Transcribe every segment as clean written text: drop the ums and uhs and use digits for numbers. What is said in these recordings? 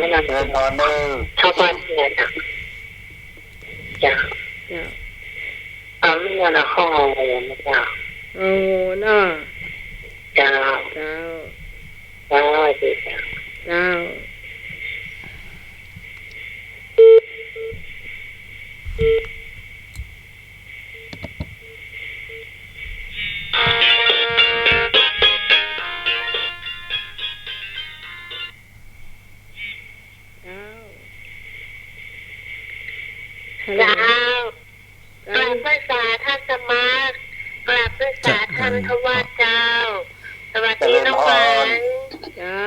ไม่นานเดินนอนเด้อชาวบ้านเนี่ยจ้ะไม่นานข้อมูลจ้ะน่ะจ้าเจ้าดีจ้ะเจ้าจ้ากราบพระสาท่านสมาร์กราบพระสาท่านทว่าเจ้าสวัสดีน้องหวาน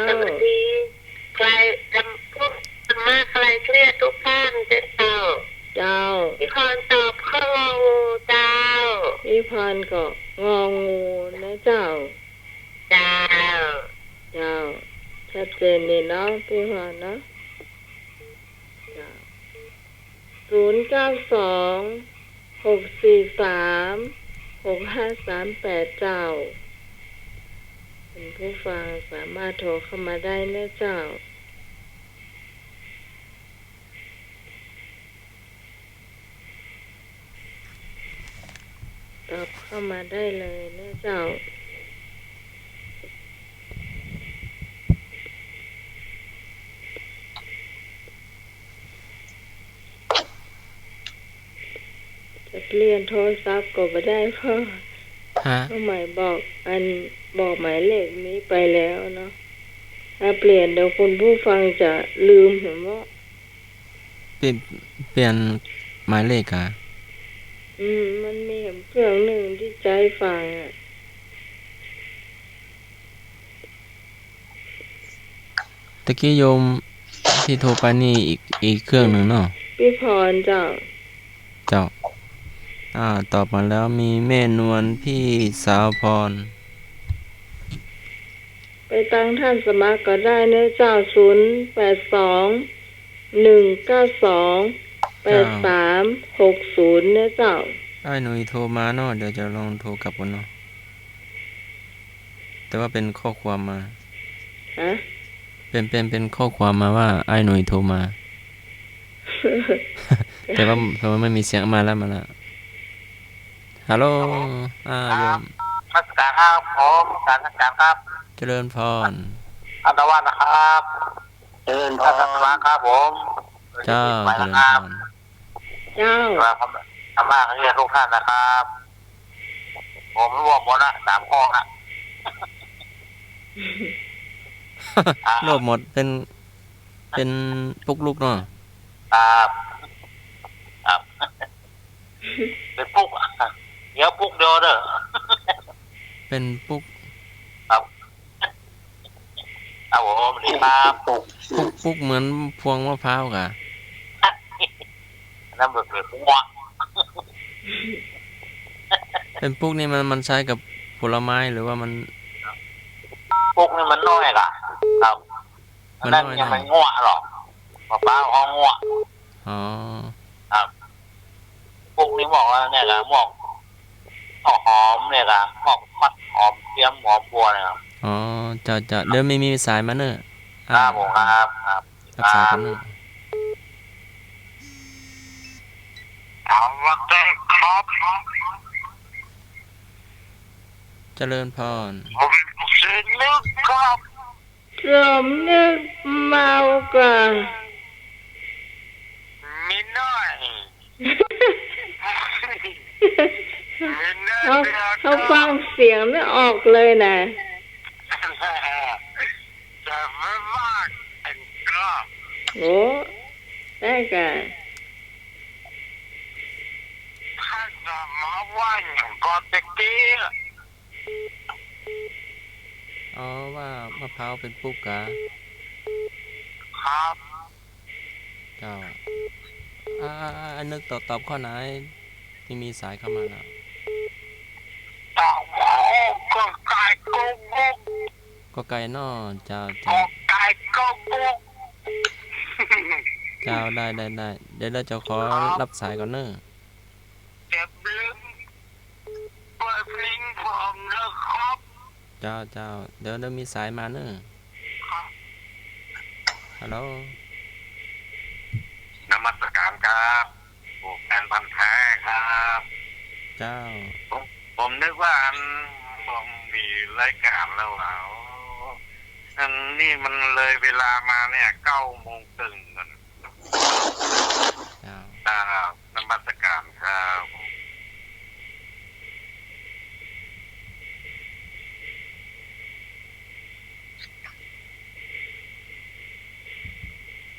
สวัสดีใครทำพวกธรรมะใครเครียดทุกท่านเจ้าพี่พรตอบข้องูเจ้าพี่พรก็งองูนะเจ้าชัดเจนดีเนาะพี่พรเนาะ092-643-6538เจ้าเป็นผู้ฟังสามารถโทรเข้ามาได้นะเจ้าตอบเข้ามาได้เลยนะเจ้าจะเปลี่ยนโทรศัพท์ก็ไม่ได้เพราะหมายบอกหมายเลขนี้ไปแล้วเนาะถ้าเปลี่ยนเดี๋ยวคุณผู้ฟังจะลืมเห็นว่าเปลี่ยนหมายเลขอ่ะมันมีเครื่องหนึ่งที่ใจฟังอ่ะตะกี้โยมที่โทรไปนี่อีกเครื่องหนึ่งเนาะพี่พรเจ้าตอบมาแล้วมีแม่นวลพี่สาวพรไปตั้งท่านสมัครก็ได้นะเจ้า0821928360นะเจ้าไอ้หนุ่ยโทรมาเนาะเดี๋ยวจะลองโทรกลับกันเนาะแต่ว่าเป็นข้อความมาเป็นข้อความมาว่าไอ้หนุ่ยโทรมา แต่ว่าไม่มีเสียงมาแล้วฮัลโหลโยมนักการครับผมการครับเจริญพรอัตวันนะครับเจริญพรครับผมเจ้าเจริญพรธรรมะเรียนทุกท่านนะครับผมรวมหมดละ3ข้อนะรวมหมดเป็นปุกลุกเนาะครับเป็นปุกเดี๋ยวปุกเดียวเด้อเป็นปุกครับผมนี่ครับปุกเหมือนพวงมะพร้าวกะนั่นแบบเป็นหัวเป็นปุกนี่มันใช้กับผลไม้หรือว่ามันปุกนี่มันน้อยกะครับนั่นยังไม่งัวหรอกมะพร้าวห้องงัวครับปุกนี่บอกว่าเนี่ยกะหมอกหอมเนี่ยกะหมอกมัดหอมเทียมหอมบัวนะครับจะเดี๋ยวมีสายมาเนอะครับผมครับรับสายกันเนอะวัดได้ครับเจริญพรผมเสียนึกครับนึกเมากว่ามีน้อยเขาฟังเสียงไม่ออกเลยนะจะไม่มากก็โอ้ได้กันถ้าจะมาว่าอย่างก็ตะกี้ว่ามะพร้าวเป็นปุกกะครับเจ้านึกตอบข้อไหนที่มีสายเข้ามาแล้วก็ไก่กุ๊กก็ไก่นอเจ้าก็ไก่กุ๊กเจ้าได้เดี๋ยวเราจะขอรับสายก่อนเนอะเจ็บลิ้นเปิดลิ้นผมแล้วครับเจ้าเดี๋ยวมีสายมาเนอะฮัลโหล นมัสการครับผูกแฟนพันธุ์แท้ครับเจ้าผมนึกว่าผมมีรายการแล้วอันนี่มันเลยเวลามาเนี่ย9:30กันนมัสการครับ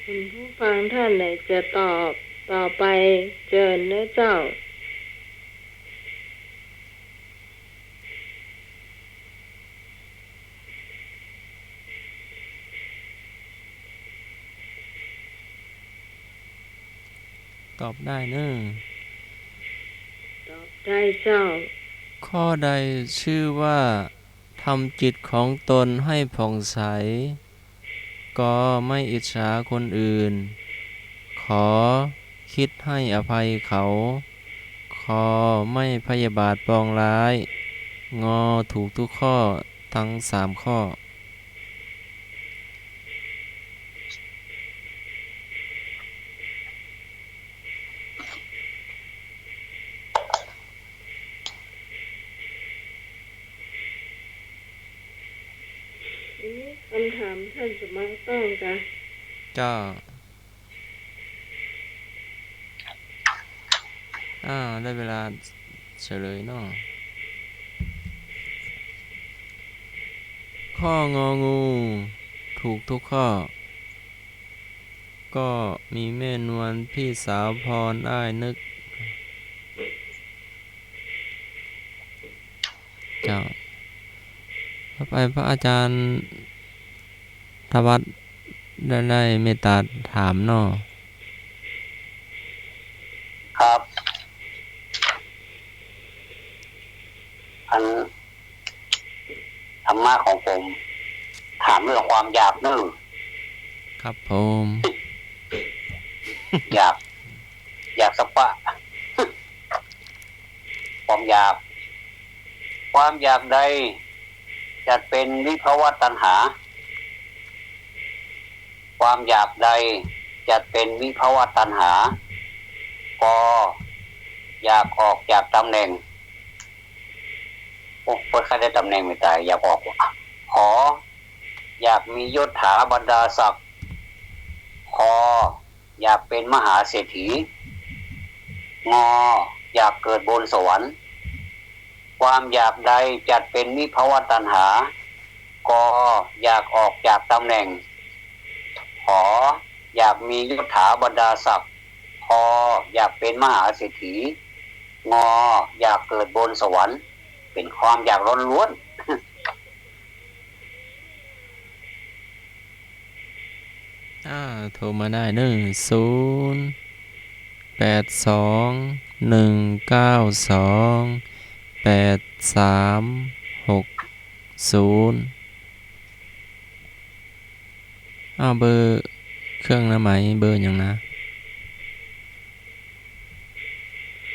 คุณผู้ฟังท่านไหนจะตอบต่อไปเชิญนะเจ้าตอบได้เนอะตอบได้เจ้าข้อใดชื่อว่าทำจิตของตนให้ผ่องใสก็ไม่อิจฉาคนอื่นขอคิดให้อภัยเขาขอไม่พยาบาทปองร้ายงอถูกทุกข้อทั้ง3ข้อคำถามท่านสมัครต้องกันจ้าได้เวลาเฉลยเนาะข้ององูถูกทุกข้อก็มีแม่นวลพี่สาวพรอ้ายนึกเจ้าต่อไปพระอาจารย์ทวัฒน์ได้เมตตาถามเนาะครับอันธรรมะของผมถามเรื่องความอยากนึ่งครับผมอยากสปะความอยากใดจะเป็นวิภวตัณหาความอยากใดจะเป็นวิภวตัณหาก็อยากออกจากตำแหน่งเพื่อใครได้ตำแหน่งไม่ตายอยากออกขออยากมียศถาบรรดาศักดิ์ขออยากเป็นมหาเศรษฐีงออยากเกิดบนสวรรค์ความอยากใดจัดเป็นวิภวตัณหาก็อยากออกจากตำแหน่งขออยากมียศถาบรรดาศักดิ์ขออยากเป็นมหาเศรษฐีงออยากเกิดบนสวรรค์เป็นความอยากล้วนโทรมาได้082-192-8360เบอร์เครื่องนะไหมเบอร์อย่างนะ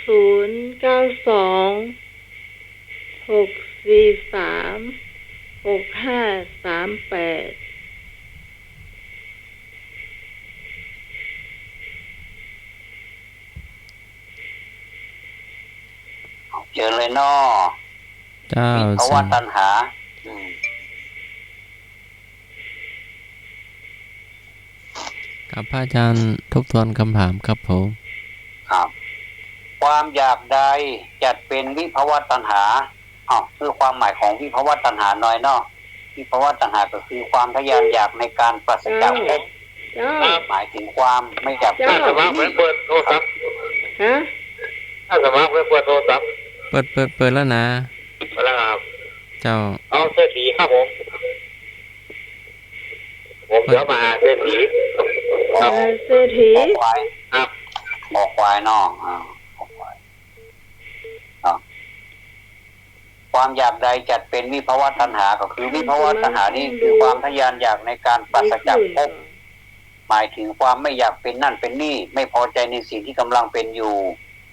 092-643-6538เจอเลยนอเจ้าเพราะว่าตัณหาครับพระอาจารย์ทบทวนคำถามครับผมครับความอยากใดจัดเป็นวิภวตัณหาคือความหมายของวิภวตัณหาน้อยเนาะวิภวตัณหาก็คือความทะยานอยากในการปราศจากภพหมายถึงความไม่อยากเป็นสมัครเปิดโทรศัพท์ถ้าสมัครเปิดโทรศัพท์เปิดแล้วนะแล้วครับเจ้าเอาเศรษฐีครับผมเดี๋ยวมาเศรษฐีเศรษฐีครับบอกควายน้องความอยากใดจัดเป็นวิภวตัณหาก็คือวิภวตัณหานี่คือความทะยานอยากในการปราศจากภพหมายถึงความไม่อยากเป็นนั่นเป็นนี่ไม่พอใจในสิ่งที่กำลังเป็นอยู่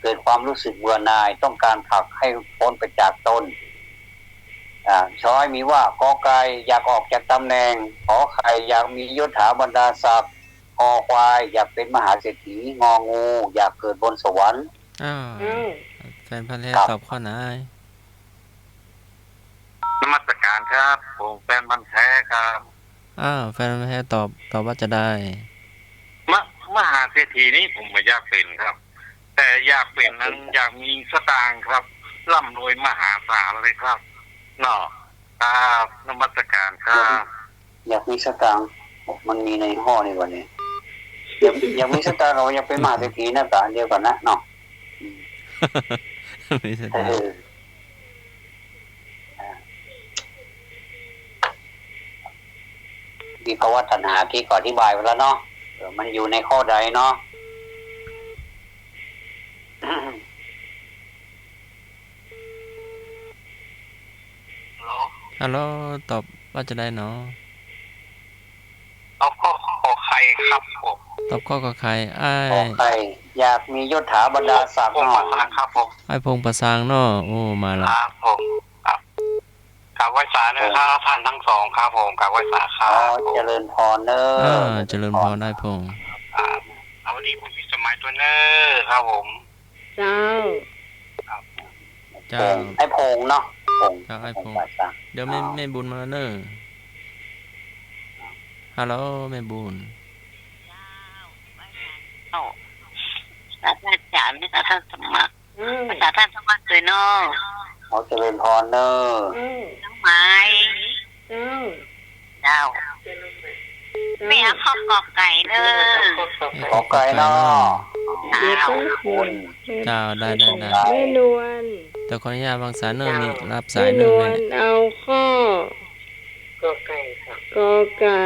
เกิดความรู้สึกเบื่อหน่ายต้องการผลักให้พ้นไปจากตนช้อยมีว่ากอไก่อยากออกจากตำแหน่งขอไข่อยากมียศถาบรรดาศักดิ์ คอควายอยากเป็นมหาเศรษฐีงองูอยากเกิดบนสวรรค์อ้าว อ้าว แฟนพันธุ์แท้ตอบข้อไหน นมัสการครับผมแฟนพันธุ์แท้ครับ อ้าวแฟนพันธุ์แท้ตอบว่าจะได้ มหาเศรษฐีนี่ผมไม่อยากเป็นครับ แต่อยากเป็นนั้นอยากมีสตางค์ครับร่ำรวยมหาศาลเลยครับเนาะครับนมัสการครับ อยากมีสตางค์มันมีในห่อนี่วันนี้อยากมีสตางค์เราอยากเป็นมหาเศรษฐีหน้าตาเดียวกันนะเนาะ ไม่ใช่ได้ มีภาวะตัณหาที่ก่ออธิบายไปแล้วเนาะมันอยู่ในข้อใดเนาะ ฮัลโหลตอบว่าจะได้เนาะ เอาข้อขอใครครับผม ตอบข้อกับใครอ้า ขอย ใครอยากมียศถาบรรดาศักดิ์ ผม เนาะ มาครับผม ไอ้พงประสางเนาะโอ้มา ค ละ รับผมครับกราบไหว้สานะครับท่านทั้งสองครับผมกราบไหว้สาค อ๋ รั อบ เจริญพรเนอ เจริญพรได้พง ครับเอาวันนี้ผมมีสมัยตัวเนอร์ครับผม เจ้า เจ้า ไอ้พงเนาะพง เจ้าไอ้พง ภาษา เดี๋ยวแม่บุญมาแล้วเนอะฮัลโหลแม่บุญ อาจารย์นี่ท่านสมัคร อ้าว ภาษาท่านสมัครเลยเนาะ เขาเจริญพรเนอ อ้าว น้องไม้ เจ้า เจ้าไม่เอาข้าวกอกไก่เด้อ ขอไกลเนาะ เดี๋ยวก็ คุณ เจ้าได้ แม่นวล แต่ขออนุญาตวางสายเนอะมีรับสา แม่ ยเน น อะ ว แม่ ลเอาข้อก อไก่ครับ กอไก่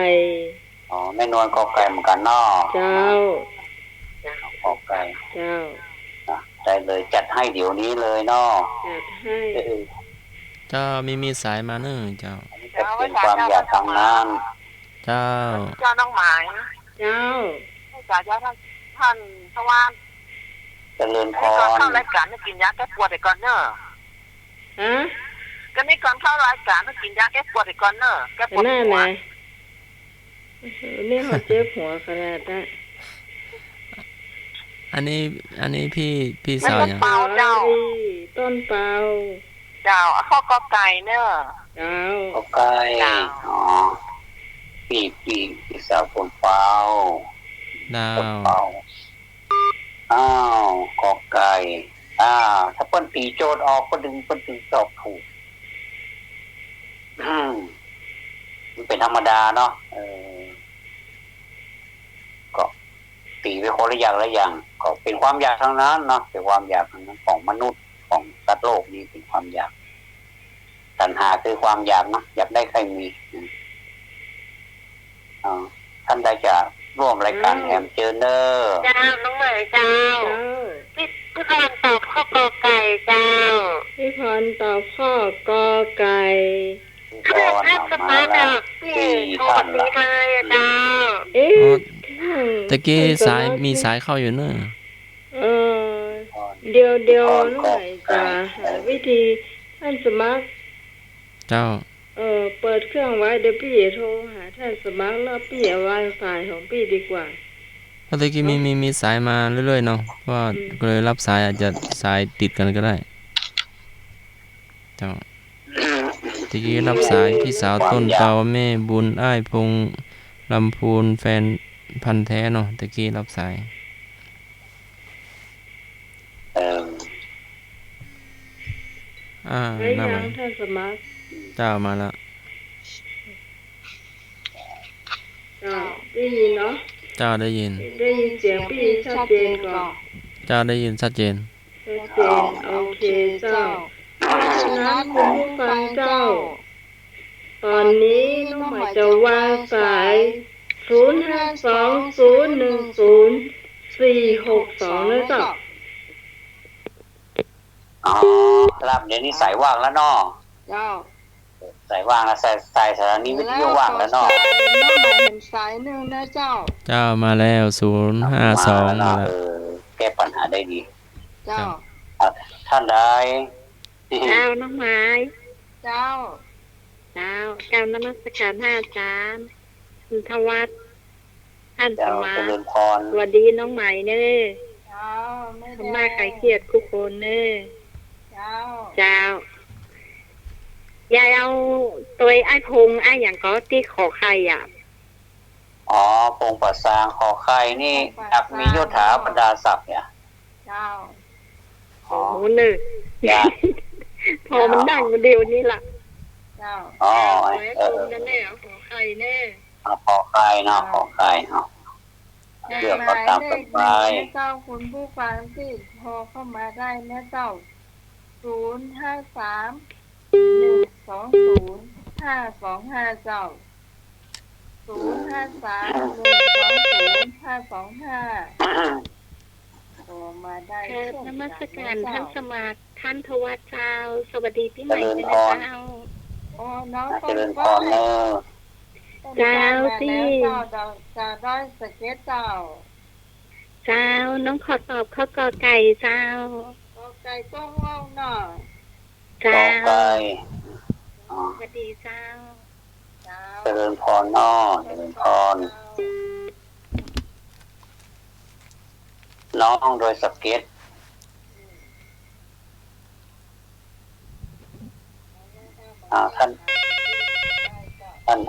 อ๋อแม่นวลขอไกลเหมือนกันเนาะ เจ้า ขอไกล เจ้า ได้เลยจัดให้เดี๋ยวนี้เลยเนาะ จัดให้ เจ้ามีสายมาเนอะเจ้า อันนี้จะเป็นความอยากทางนั้น เจ้า เจ้าน้องไม้ เจ้า ภาษาเจ้าท่านทวาร เจริญพ ให้ก่อน ร เข้ารายการกินยาแก้ปวดไปก่อนเนอะ ฮะ ก็นี่ก่อนเข้ารายการกินยาแก้ปวดไปก่อนเนอะแก้ปวด หน้า หั ไห วน นี่เขาเจ็บหัวขนาดนั้น อันนี้พี่สาวยัง เปล่าเจ้า ต้นเปล่า เจ้าเอาข้าวกอไก่เนอะ เจ้า ขอไกลอ๋อพี่สาวคนเฝ้า ดา คน ว เฝ้าอ้าวขอไก่ถ้าเปิ้นตีโจทย์ออกก็ดึงเปิ้นถึงตอบถูกมันเป็นธรรมดาเนาะก็ตีไปคนละอย่างละอย่างก็เป็นความอยากทางนั้นเนาะเป็นความอยากทางนั้นของมนุษย์ของสัตว์โลกนี้เป็นความอยากตัณหาคือความอยากเนาะอยากได้ใครมีท่านใดจะร่วมรายการแฮมเจอเนอร์ เจ้าน้องเหมยเจ้า เจ้า พี่พรตอบข้าวกอไก่เจ้า พี่พรตอบข้อกอไก่ ก่อน ท่านส เอา มั มา คร ละ พี่โทษนี้เลยเจ้า เอ๊ะ ตะกี้สายมีสายเข้าอยู่เนอะ เออเดี๋ยวน้องใหม่จะหาวิธีท่านสมัคร เจ้า เปิดเครื่องไว้เดี๋ยวพี่โทรหาท่านสมัครแล้วพี่เอา Wi-Fi ของพี่ดีกว่า เพราะตะกี้มีสายมาเรื่อยๆเนาะเพราะว่าก็เลยรับสายอาจจะสายติดกันก็ได้เจ้าตะกี้รับสายพี่สาวต้นเปาแม่บุญอ้ายพงลำพูนแฟนพันธุ์แท้เนาะตะกี้รับสาย ได้ น่า ยั มาง ท่านสมัคร เจ้ามาแล้ว ได้ยินเนาะ เจ้าได้ยิน ได้ยินเสียงพี่ชัดเจนก่อน เจ้าได้ยินชัดเจน ชัดเจนโอเคเจ้าเพราะฉะนั้นคุณผู้ฟังเจ้า ตอนนี้น้องใหม่จะวางสาย052010462นะเจ้า อ๋อรับเดี๋ยวนี้สายว่างแล้วเนาะ เจ้า สายว่างแล้วสายสถานีวิทยุว่างแล้วเนาะ น้องใหม่เห็นสายหนึ่งนะเจ้า เจ้ามาแล้ว052มาแล้ว แก้ปัญหาได้ดี เจ้า ท่านใด เจ้าน้องไม้ เจ้า เจ้านมัสการพระอาจารย์คุณทวัฒน์ ท่านส เจ้า มา เจริญพร สวัสดีน้องใหม่เน้อ เจ้าไม่ คุณ ได้ แม่ใครเครียดทุกคนเน้อ เจ้า เจ้ายายเอาตัวไอ้พงไอ้อย่างก็ที่ขอใครอ่ะ อ๋อปงปัสสางขอไข่นี่อยากมียศถาบรรดาศักดิ์เนี่ย เจ้า อ๋ โอ้ อ โหเน้อ จ้ะ พอมันดังคนเดียวนี่ล่ะ เจ้า อ๋อ ตัวไอ้พงนั่นแน่ขอใครเน้อ เอาขอไข่เนาะขอไข่เนาะเลือกก็ตามสบาย เจ้าคุณผู้ฟังที่โทรเข้ามาได้นะเจ้า053-120-5255เจ้า053-120-5255โทรมาได้ ค่ะ เช่น นมัสการ เจ้ ท่านสมาร์ทท่านทวัชเจ้า สวัสดีพี่ใหม่ เจริญ ด้วย พ นะ ร เจ้า โอ้น้อง เจ ต้น ริญพ กล้าร เนอะ เจ้าสิ เจ้าจะได้สเก็ตเจ้า เจ้าน้องขอตอบข้อกอไก่เจ้า ก็ใจต้องเล่าหน่อย เจ้า ต่อไปอ๋อ สวัสดีเจ้า เจ้า เจริญพรเนอะเจริญพรน้องโดยสเก็ตท่าน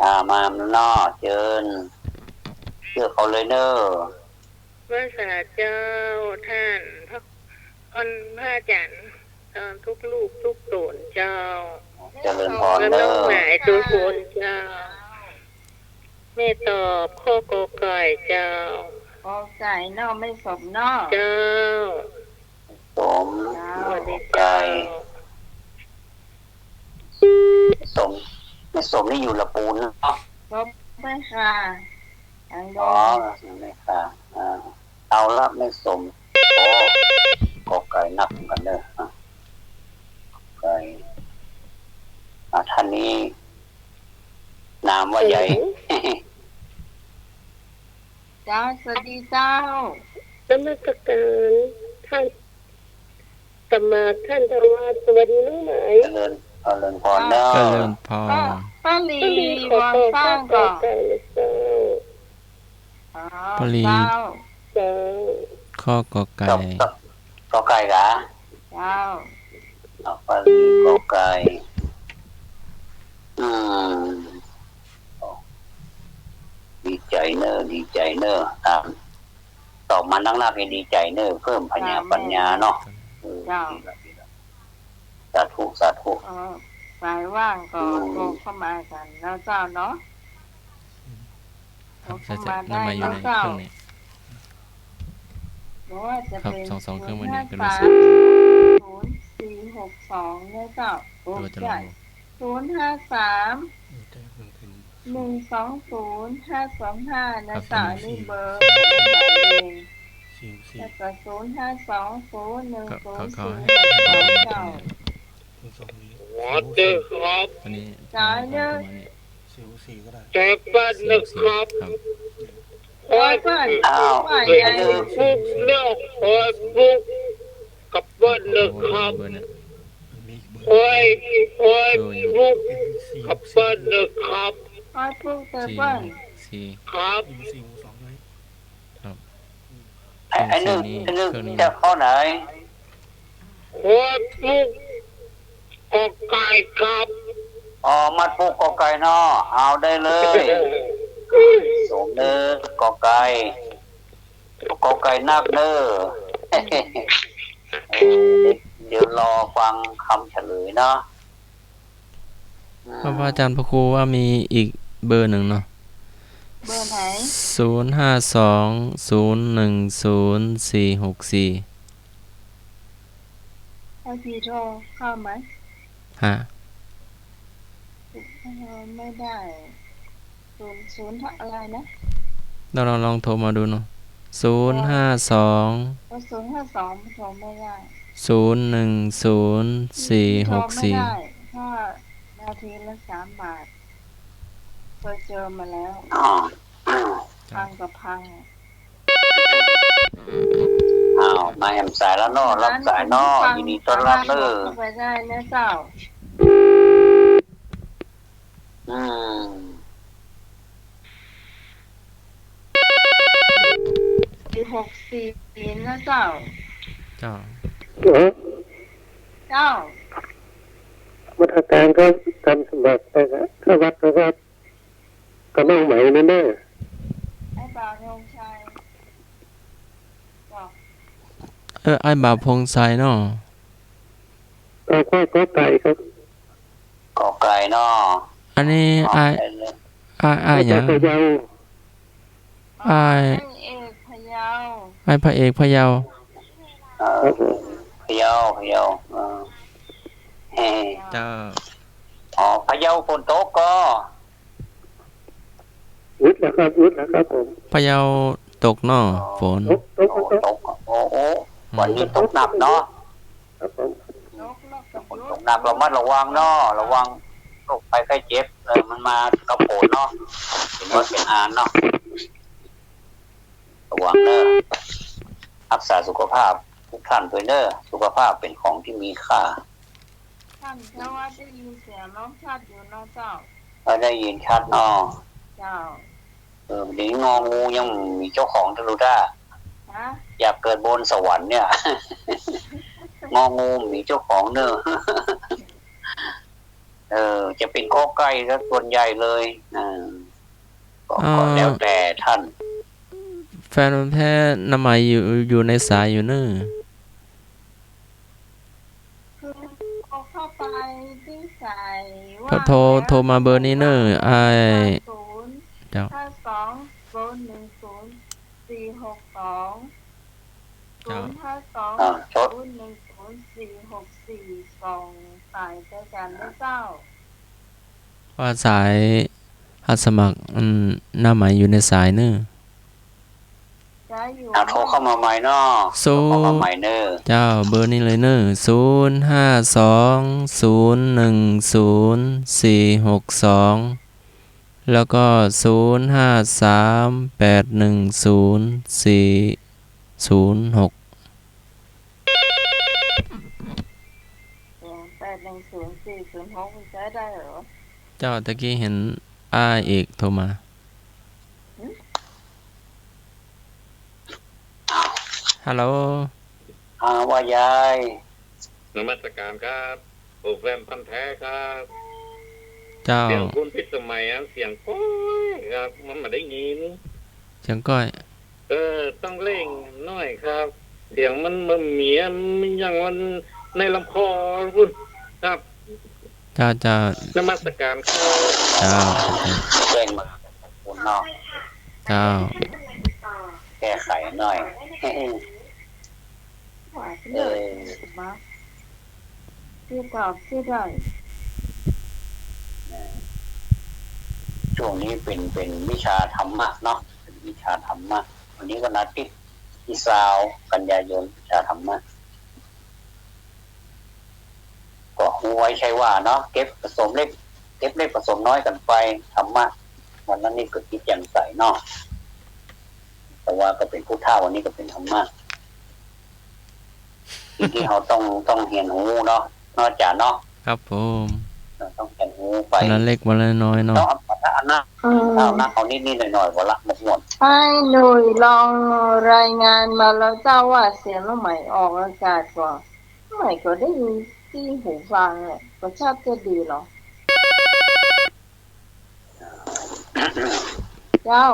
อามามเนอะเจิญเชื่อเขาเลยเนอะ พระสาเจ้าท่านพระพระอาจารย์ทุกลูกทุกโดนเจ้า เจริญพร แล้ว เน น้ อะ องหมายตัวโนเจ้าแม่ตอบข้อกอไก่เจ้า ก็ใจนอกไม่สมนอก เจ้า สม สวัสดี ไก่ เจ้า สมไม่สมนี่อยู่ละปูนเนาะ ก็ไม่ค่ะทางโด อ๋อน ไม่ค่ะเอาละไม่สมโอ้กอไก่นักกันเนอะไก่ท่านนี้นามว่าใหญ่ เจ้าสวัสดีเจ้าน มัสการท่านสมาท่านทวารสวัสดีน้องหมาย เจริญพรเนอะ เจริญพร ป้าลี ขอ วาง ต่อ สร้า ข้อง ก ก่ อ อน ไก่เจ้า ปลี เจ้า เจ้า ข้อกอไก่ กอไก่กะ เจ้า เอาปลีกอไก่อืมดีใจเนอะดีใจเนอะตอบมานักหน้าให้ดีใจเนอะเพิ่มปัญญาเนาะสาธุสาธุ สายว่างก็โทรเข้ามากันแล้วเจ้าเนาะโทร ครับ เข้า จะ มาได้ นำมาอยู่ แล้ว ในเค เจ้า รื่องนี้ หรือว่าจะ ครับ เป็น สองเครื่องมือนี้ก็รู้สึก 053-0462เนี่ยเจ้าโอ้ ตัวจะล ใช่ ง 053-120-525นะเจ้านี่เบอร์แล้วก็052-010-462เจ้า วัดเด้อครับ อันนี้ จ่ายเนอะ แจกบ้านนะครับ ครับ โอ้ยเพื่อน อ้าว ว่า เดี๋ ใหญ่ ยว ฟุกเลือกคอยฟุกกับบ้านนะครับ เบอร์เนี่ย คอยฟุกกับบ้านนะครับ โอ้ยพวกเตอร์ สี่ เปิ้ล สี่ ครับ ครับ ไอ้นึก เครื่องนี้ จะเข้าไหน คอยฟุกกอไก่ครับ อ๋อมัดปุกกอไก่เนาะเอาได้เลย สมเนอกอไก่กอไก่นักเนอเดี๋ยวรอฟังคำเฉลยเนาะ เพราะว่าอาจารย์พระครูว่ามีอีกเบอร์หนึ่งเนาะ เบอร์ไหน 052-010-464ให้พี่โทรเข้าไหม ฮะ ไม่ได้ศูนย์อะไรนะ เราลองโทรมาดูเนาะ052 ก็052โทรไม่ได้ 010-464 โทรไม่ได้ถ้านาทีละ3 บาทเคยเจอมาแล้ว อ๋อ พังกับพัง อ้าวมาแอมสายแล้วเนาะรับสายเนาะยินดีต้อนรับเนอ เข้าไปได้นะเจ้า อืม 464นะเจ้า เจ้า เจ้า มาตรการก็ทำสมัครไปนะถ้าวัดก็น้องใหม่แน่ ไอ้บ่าวธงชัยบอก ไอ้บ่าวพงไซเนาะ ๆก็ไก่ครับ กอไก่เนาะ อันนี้ไอ้หยัง พะเยา ไอ้ เอกพะเยา ไอ้พระเอกพะเยา พะเยาเฮ้ เจ้า พะเยาฝนตกก็ วุฒินะครับผม พะเยาตกเนาะฝน ตก โอ้วันนี้ตกหนักเนาะ ครับผม นกนกกับ ฝน ยุ ตกหนักระมัดระวังเนาะระวังโรคภัยไข้เจ็บมันมากระโปนเนาะเป็นวัดเป็นอานเนาะระวังเนอะรักษาสุขภาพทุกท่านด้วยเนอะสุขภาพเป็นของที่มีค่า ท่านเพราะว่าได้ยินเสียงน้องชาติอยู่นะเจ้า เราได้ยินชัดเนาะ เจ้า เดี๋ยวนี้งองูยังมีเจ้าของทะลุได้ ฮะ อยากเกิดบนสวรรค์เนี่ย งองูมีเจ้าของเนอะจะเป็นข้อไก่ก็ส่วนใหญ่เลยก็แล้วแต่ท่าน แฟนมันแพ้น้ำใหม่อยู่ในสายอยู่เนอะ คือเอาเข้าไปที่ใส่ พอโทรมาเบอร์นี้เนอะไอ้ 0 เจ้า 52 010 462 ชด 010 464 2สายเจอกันนะเจ้า ว่าสายหัดสมัครหน้าใหม่อยู่ในสายเนอะ จะอยู่ โทรเข้ามาใหม่เนาะโทรเข้ามาใหม่เนอะ เจ้าเบอร์นี้เลยเนอะ052 010 462แล้วก็053 810 406 810 406ใช้ได้เหรอ เจ้าตะกี้เห็นอ้าเอกโทรมาฮัลโหล ว่ายาย นมัสการครับผมแฟนพันธุ์แท้ครับ เจ้า เสียงคุณพิสมัยเสียงก้อยครับ มันมาได้ยิน เสียงก้อย ต้องเร่งหน่อยครับ เสียงมันเหมียมันอย่างมันในลำคอคุณครับ เจ้าน มัสการครับ เจ้า เร่งมาคุณเนาะ เจ้า แก้ไขหน่อย ว่าเลิกมาชื่อตอบชื่อได้ ช่วงนี้เป็นวิชาธรรมะเนาะเป็นวิชาธรรมะวันนี้วันอาทิตย์ที่20 กันยายนวิชาธรรมะก็หูไว้ใช่ว่าเนาะเก็บผสมเล็กผสมน้อยกันไปธรรมะวันนั้นนี่ก็คิดอย่างใสเนาะแต่ว่าก็เป็นผู้เฒ่าวันนี้ก็เป็นธรรมะที่เราต้องเรียนหูเนาะนอกจากเนาะ ครับผม ต้องเรียนหูไป วันละเล็กวันละน้อยเนาะ ต้องเอาหน้าเอานิดหน่อยๆวันละหมด ให้หนุ่ยลองรายงานมาแล้วเจ้าว่าเสียงน้องใหม่ออกอากาศก่อนน้องใหม่ก็ได้ยินที่หูฟังเนี่ยก็ชอบจะดีเหรอ เจ้า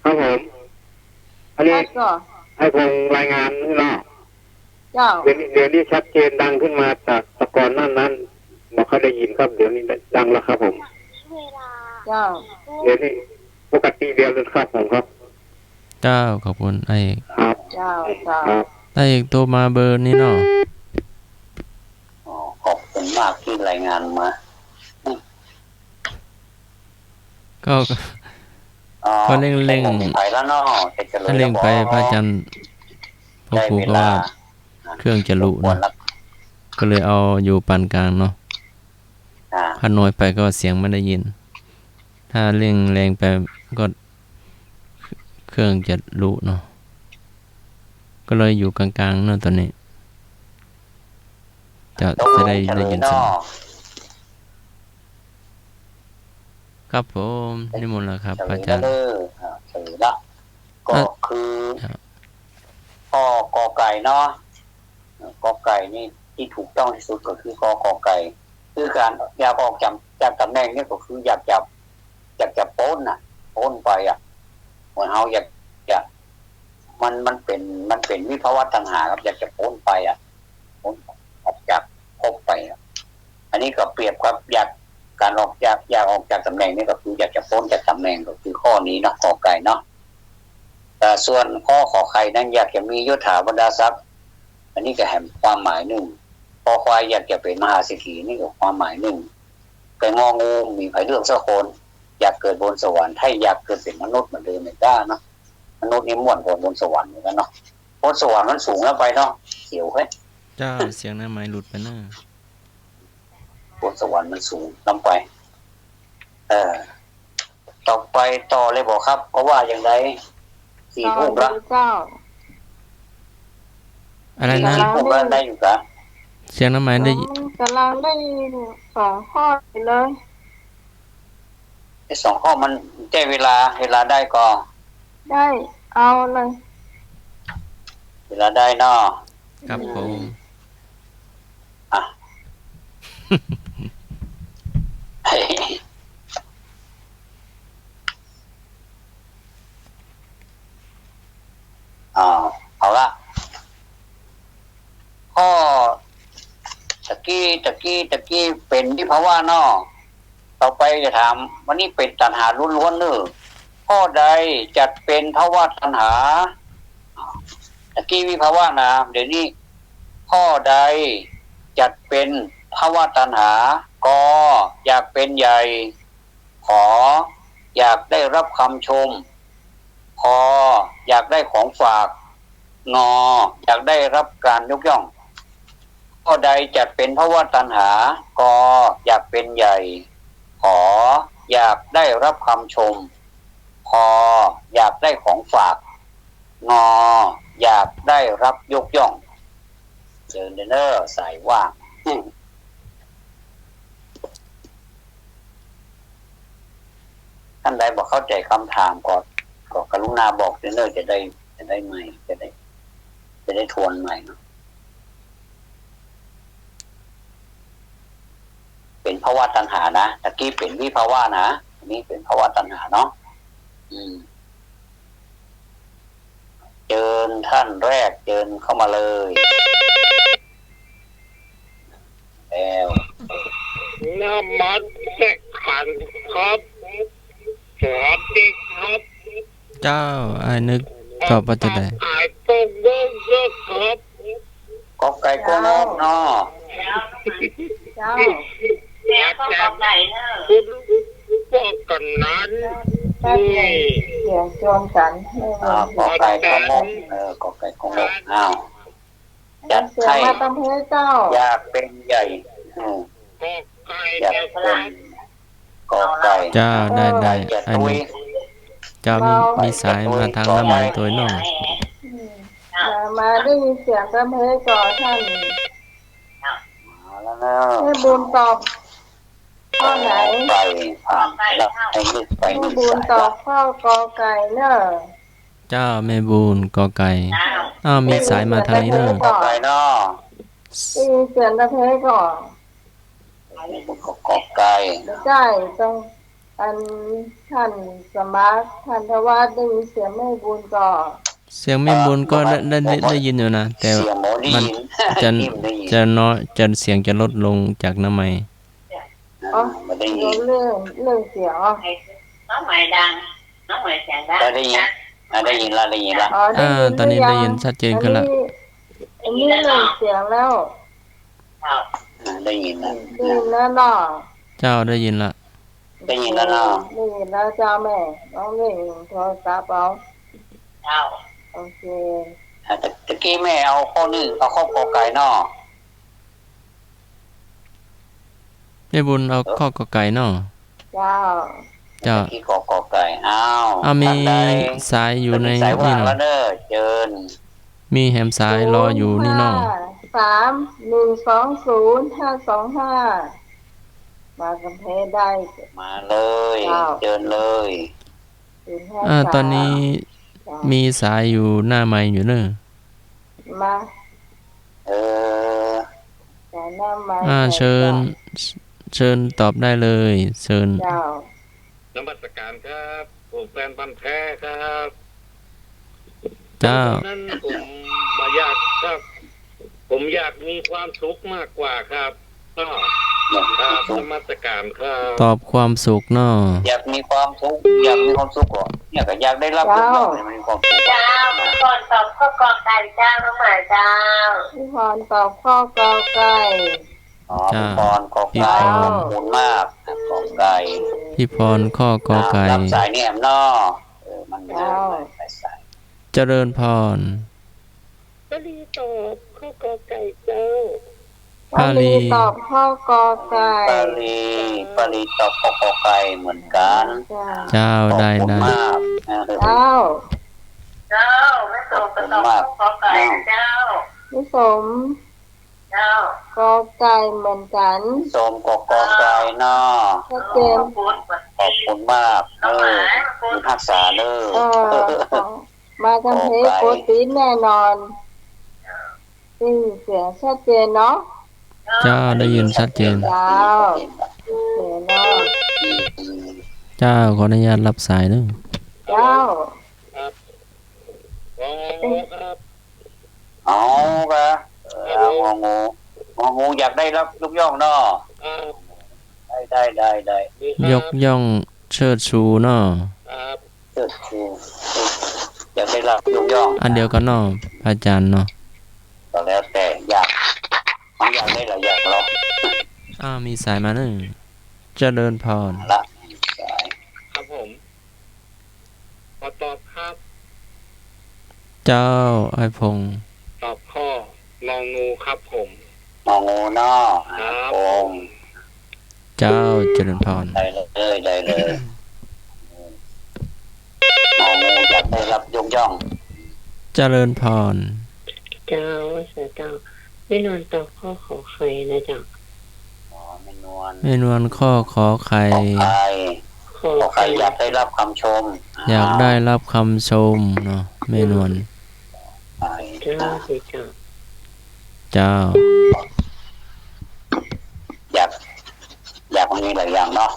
ครับผมอันนี้ ชัดก็ ให้ผมรายงานให้เรา เจ้า เดี๋ยวนี้ชัดเจนดังขึ้นมาจากตะกอนนั้นบอกเขาได้ยินครับเดี๋ยวนี้ดังแล้วครับผม เจ้า เดี๋ยวนี้ปกติเดียวเลยครับผมครับ เจ้าขอบคุณไอ้เอก ครับ เจ้าเจ้า ครับ ไอ้เอกโทรมาเบอร์นี้เนาะ ขอบคุณมากที่รายงานมา ก็ ก็เร่ง ไปแล้วเนาะจะเจริญ ถ้าเร่งไปพระอาจารย์พ่อครูก็ว่าเครื่องจะลุนะก็เลยเอาอยู่ปานกลางเนาะถ้าน้อยไปก็เสียงไม่ได้ยิน ถ้าเร่งแรงไปก็เครื่องจะลุเนาะก็เลยอยู่กลางๆเนาะตอนนี้ จะได้ยินเสียงครับผมนิมนต์แล้วครับพระอาจารย์ เฉลยละก็คือ เนาะกอไก่นี่ที่ถูกต้องที่สุดก็คือกอไก่คือการอยากออกจากตำแหน่งนี่ก็คืออยากจะโป้นน่ะโป้นไปเหมือนเฮาอยากมันเป็นวิภาวะตัณหาครับอยากจะโป้นไปโป้นออกจากภพไปอันนี้ก็เปรียบครับการออกจากตำแหน่งนี่ก็คืออยากจะพ้นจากตำแหน่งก็คือข้อนี้เนาะกอไก่เนาะแต่ส่วนข้อขอไข่นั้นอยากจะมียศถาบรรดาศักดิ์อันนี้ก็แหมความหมายหนึ่งพอควายอยากจะเป็นมหาเศรษฐีนี่ก็ความหมายหนึ่งแต่งองูมีไผเลือกสักคนอยากเกิดบนสวรรค์ถ้าอยากเกิดเป็นมนุษย์เหมือนเดิมไม่ได้เนาะมนุษย์นี่ม่วนกว่าบนสวรรค์เหมือนกันเนาะบนสวรรค์มันสูงแล้วไปเนาะเขียวเฮ้ยเจ้าเสียงหน้าไม้หลุดไปนะบนสวรรค์มันสูงลำไปต่อไปต่อเลยบอกครับเพราะว่าอย่างไร4 ทุ่มละอะไรนะ4 ทุ่มแล้วได้อยู่กะเสียงน้ำไม้ได้กำลังได้2 ข้อเลย2 ข้อมันแก้เวลาได้ก็ได้เอาเลยเวลาได้เนาะครับผมเอาละข้อตะกี้เป็นวิภาวะเนาะต่อไปจะถามวันนี้เป็นตัณหาล้วนๆเนอะข้อใดจัดเป็นภาวะตัณหาตะกี้วิภาวะนะเดี๋ยวนี้ข้อใดจัดเป็นภาวะตัณหากออยากเป็นใหญ่ขออยากได้รับคำชมพออยากได้ของฝากงออยากได้รับการยกย่องข้อใดจัดเป็นภาวะตัณหากออยากเป็นใหญ่ขออยากได้รับคำชมพออยากได้ของฝากงออยากได้รับยกย่องเดินเนอร์สายว่างท่านใดบอกเข้าใจคำถามก็กรุณาบอกเนอร์จะได้ใหม่จะได้ทวนใหม่เนาะเป็นภาวะตัณหานะตะกี้เป็นวิภาวะนะอันนี้เป็นภาวะตัณหาเนาะเชิญท่านแรกเชิญเข้ามาเลยแล้วน้ำมันแสกขันครับสวัสดีครับ เจ้าไอ้นึกตอบว่าจะได้ไอ้ตงงงครับกอไก่กงกเนาะเจ้าแต่คุณบอกกันนั้นนี่เสียงโจรกันกอไก่กงกกอไก่กงกอ้าวจัดให้อยากเป็นใหญ่อยากเป็นกอไก่เจ้าได้ไอ้นึกเจ้ามีสายมาทางน้ำไม้ตัวน้องมาได้ยินเสียงประเพก่อท่านให้บุญตอบข้อไหนไปผ่านแล้วให้ลึกไปให้บุญตอบข้อกอไก่เนอะเจ้าแม่บุญกอไก่มีสายมาทางนี้เนอะกอไก่เนาะได้ยินเสียงประเพก่อนกอไก่ใช่ต้องอันท่านสมาร์ทท่านทว่าได้ยินเสียงแม่บุญก่อนเสียงไม่บุญก็ได้ยินอยู่นะแต่มันจะน้อยจะเสียงจะลดลงจากน้ำไม้เรื่องเสียงน้องใหม่ดังน้องใหม่เสียงดังได้ยินละตอนนี้ได้ยินชัดเจนขึ้นละอันนี้เรื่องเสียงแล้วได้ยินแล้วเนาะเจ้าได้ยินละได้ยินแล้วเนาะได้ยินแล้วเจ้าแม่น้องเล่นโทรศัพท์เอาโอเคตะกี้แม่เอาข้อนึงเอาข้อกอไก่เนาะแม่บุญเอาข้อกอไก่เนาะเจ้าที่กอไก่มีสายอยู่ในนี่เนาะเจิญมีแหมสายรออยู่นี่เนาะ3120525มากำแพงได้มาเลยเจิญเลยตอนนี้มีสายอยู่หน้าไมค์อยู่เนอะ มาเออแต่หน้ามาเชิญตอบได้เลยเชิญเจ้านมัสการครับผมแฟนพันธุ์แท้ครับเจ้านั้นผมมาอยากครับ ผมอยากมีความสุขมากกว่าครับก็ครับนมัสการครับตอบความสุขเนาะอยากมีความสุขเหรอเนี่ยก็อยากได้รับทุกอย่างมันมีความสุขเจ้าพี่พรตอบข้อกอไก่เจ้าน้องหมายเจ้าพี่พรตอบข้อกอไก่พี่พรกอไก่ขอบคุณมากกอไก่พี่พรข้อกอไก่รับสายเนี่ยเนาะมันไม่ได้สายเจริญพรปลีตอบข้อกอไก่เจ้าปลีตอบข้อกอไก่ปลีตอบข้อกอไก่เหมือนกันเจ้าได้เจ้าไม่สมตอบข้อกอไก่เจ้าไม่สมเจ้ากอไก่เหมือนกันสมกอไก่เนาะชัดเจนขอบคุณมากมีทักษะเลยมาทำเพลงโปรตีนแน่นอนเสียงชัดเจนเนาะเจ้าได้ยินชัดเจนเจ้าเสียงเนาะเจ้าขออนุญาตรับสายนึงเจ้าเอางูอยากได้รับยกย่องเนาะได้ยกย่องเชิดชูเนาะเชิดชูอยากได้รับยกย่องอันเดียวกันเนาะอาจารย์เนาะก็แล้วแต่อยากได้หรืออยากลองมีสายมาหนึ่งเจริญพรละสายครับผมขอตอบครับเจ้าไอ้พงษ์ตอบข้ององูครับผมงองูเนาะครับผมเจ้าเจริญพรได้เลยงองูอยากได้รับยกย่องเจริญพรเจ้าไม่นอนตอบข้อขอไข่นะจ๊ะไม่นวลข้อขอไข่อยากได้รับคำชมอยากได้รับคำชมเนาะไม่นวลเจ้าอยากมีหลายอย่างเนาะ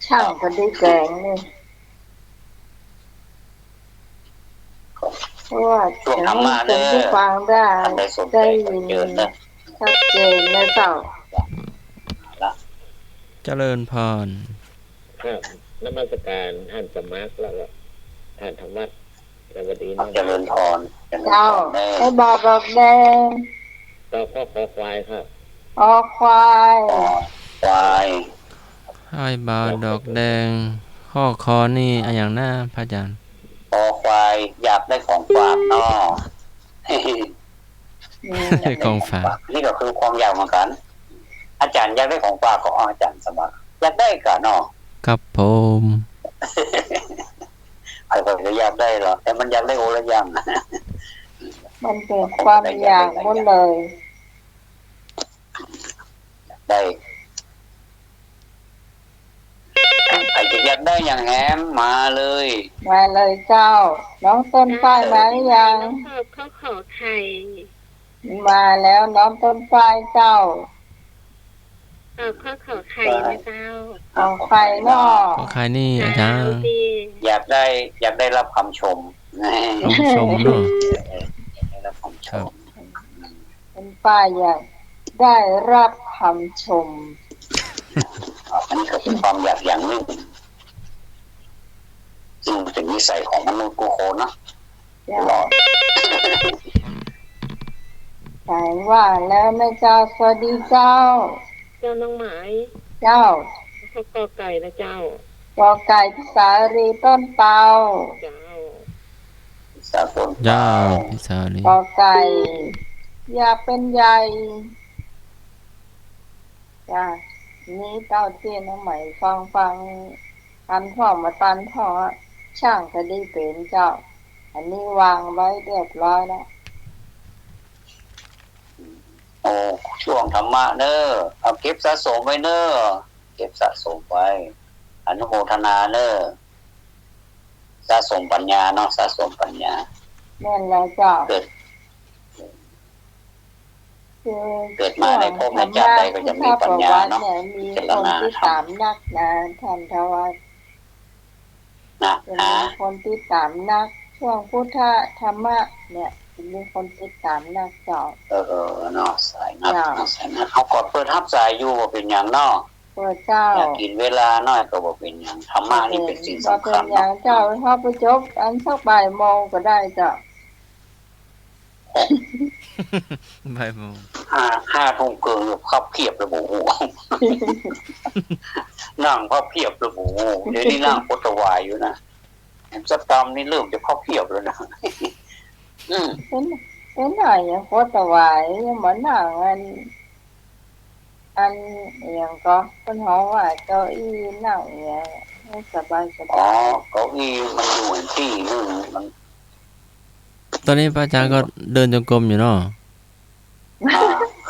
ช่างคนที่แกงนี่เพราะว่าช่วงทำมาเนี่ยฟังได้ยินชัดเจนนะเจ้าเจริญพรนมัสการท่านสมัครแล้วท่านธรรมะสวัสดีนะเจริญพรเจ้าให้บอกดอกแดงต่อข้อควายครับควายให้บาดอกแดงข้อคอนี่อย่างหน้าพระอาจารย์ควายอยากได้ของฝากเนาะของฝากนี่ก็คือความอยากเหมือนกันอาจารย์อยากได้ของฝากของอาจารย์สมัครอยากได้กันเนาะครับผมใครก็อยากได้หรอแต่มันอยากได้โอละอย่างมันเป็นความอยากหมดเลยได้ใครจะอยากได้อย่างแหมมาเลยเจ้าน้องต้นฝ้ายมาหรือยังข้าวขอไข่มาแล้วน้องต้นฝ้ายเจ้าข้าวขอไข่นะเจ้าไข่เนาะไข่นี่อาจารย์อยากได้รับคำชมคำชมเนาะรับคำชมต้นฝ้ายอยากได้รับคำชมอันนี้ก็เป็นความอยากอย่างนึงซึ่งเป็นนิสัยของมนุษย์กูโคนะหลอดแต่ว่าแล้วนะเจ้าสวัสดีเจ้าน้องหมายเจ้าข้อกอไก่นะเจ้ากอไก่พิสารีต้นเตาเจ้าพิสาต้นเตาพิสารีกอไก่อยากเป็นใหญ่จ้านี้เต้าเตี้ยน้องใหม่ฟังตันพ่อมาตันพ่อช่างจะได้เป็นเจ้าอันนี้วางไว้เรียบร้อยแล้วโอ้ช่วงธรรมะเนอะเอาเก็บสะสมไว้เนอะเก็บสะสมไว้อนุโมทนาเนอะ สะสมปัญญาเนาะสะสมปัญญาแม่นแล้วเจ้าเกิดมาในภพในชาติใดก็จะมีปัญญาเนาะมีคนที่ตามนักนะท่านทวัตนะคนที่ตามนักช่วงพุทธธรรมะเนี่ยมีคนที่ตามนักเจ้าเนาะสายนักสายนักเขากดเปิดทับสายอยู่บ่เป็นอย่างเนาะเปิดเจ้าอยากกินเวลาน้อยก็บ่เป็นอย่างธรรมะนี่เป็นสิ่งสำคัญเป็นอย่างเจ้าเฮาไปจบอันสักบ่ายโมงก็ได้เจ้าบ่ายโมง5 ทุ่มเกินพับเพียบเลยโอ้โหนั่งพับเพียบเลยโอ้โหเดี๋ยวนี้นั่งปตวายอยู่นะสตอมนี่เริ่มจะพับเพียบแล้วนะเป็นหน่อยโคตรวายเหมือนหนังอันอย่างก็เป็นห้องว่าเก้าอี้นั่งเนี่ยสบายเก้าอี้มันอยู่ที่นึงมันตอนนี้พระอาจารย์ก็เดินจงกรมอยู่เนาะ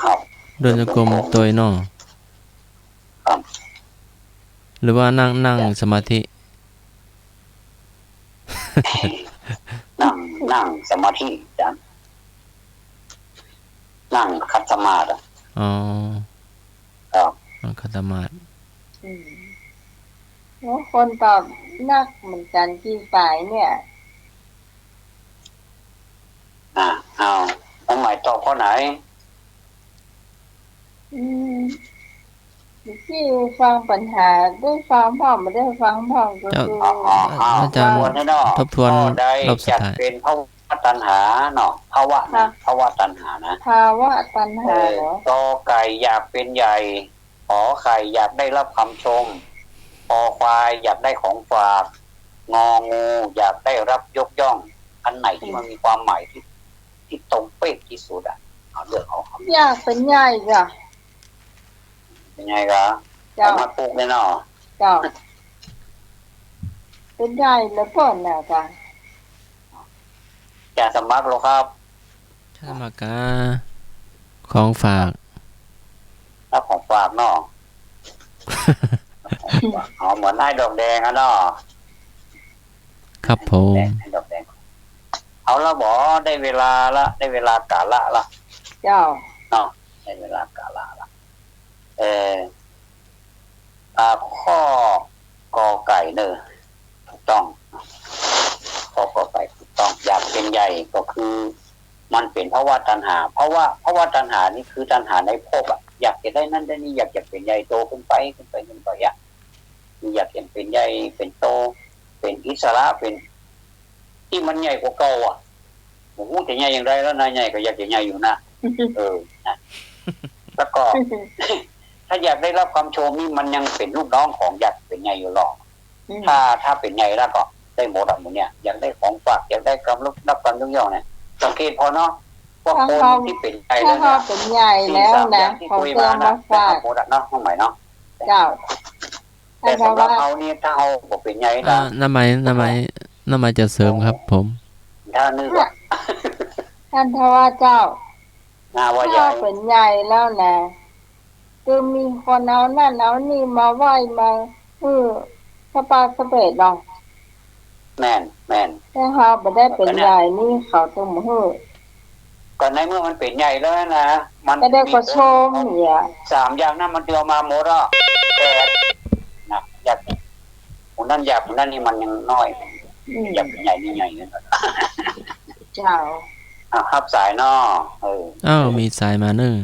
ครับเดินจงกรมตัวเนาะหรือว่านั่งสมาธินั่งสมาธิจังนั่งคัตสมาธิอ๋อครับคัตสมาธิแล้วคนตอบนักเหมือนกันกี่ฝ่ายเนี่ยเอาหมายตอบข้อไหนที่ฟังปัญหาได้ฟังพ่อไม่ได้ฟังพ่อก็คืออาจารย์ทบทวนรอบสุดท้ายเป็นภาวะตัณหาเนาะภาวะตัณหานะภาวะตัณหาเหรอตอไก่อยากเป็นใหญ่ขอไข่อยากได้รับคำชมคอควายอยากได้ของฝากงองูอยากได้รับยกย่องอันไหนที่มันมีความหมายที่ตรงเป๊ะที่สุดเอาเลือกเอาอยากเป็นใหญ่จ้ะเป็นไงกะเอามาปลูกเลยเนาะเจ้าเป็นใหญ่แล้วก่อนนะจ้ะจะสมัครหรอครับสมัครของฝากรับของฝากเนาะเหมือนได้ดอกแดงเนาะครับผมดอกแดงเอาละบ่ได้เวลาละได้เวลากาละละเจ้าเนาะได้เวลากาละละข้อกอไก่เนอะถูกต้องข้อกอไก่ถูกต้องอยากเป็นใหญ่ก็คือมันเป็นภาวะตัณหาเพราะว่าตัณหานี่คือตัณหาในภพอยากจะได้นั่นได้นี่อยากจะเป็นใหญ่โตขึ้นไปอยากจะเป็นใหญ่เป็นโตเป็นอิสระเป็นที่มันใหญ่กว่าเก่าผมพูดจะใหญ่อย่างไรแล้วนายใหญ่ก็อยากจะใหญ่อยู่นะนะแล้วก็ถ้าอยากได้รับความชมนี่มันยังเป็นลูกน้องของอยากเป็นใหญ่อยู่หรอกถ้าเป็นใหญ่แล้วก็ได้หมดหมดเนี่ยอยากได้ของฝากอยากได้ความรับความยกย่องเนี่ยสังเกตพอเนาะว่าคนที่เป็นใหญ่แล้วเนี่ยเป็นใหญ่แล้วนะของเติมมาฝากหมดเนาะห้องใหม่เนาะเจ้าแต่สำหรับเขานี่ถ้าเขาบอกเป็นใหญ่นะน้ำไม้จะเสริมครับผมถ้านึกท่านทว่าเจ้าถ้าเป็นใหญ่แล้วนะคือมีคนเอานั่นเอานี่มาไหว้มาสปาสเปดเนาะแม่นถ้าเขาไม่ได้เป็นใหญ่นี่เขาต้องก่อนในเมื่อมันเป็นใหญ่แล้วนะมันก็ได้ก็ชมเนี่ย3อย่างนั้นมันเดียวมาหมดแต่นะอยากคนนั้นอยากคนนั้นนี่มันยังน้อยอยากเป็นใหญ่นี่ใหญ่เลยเจ้าครับสายนอมีสายมาเนอะ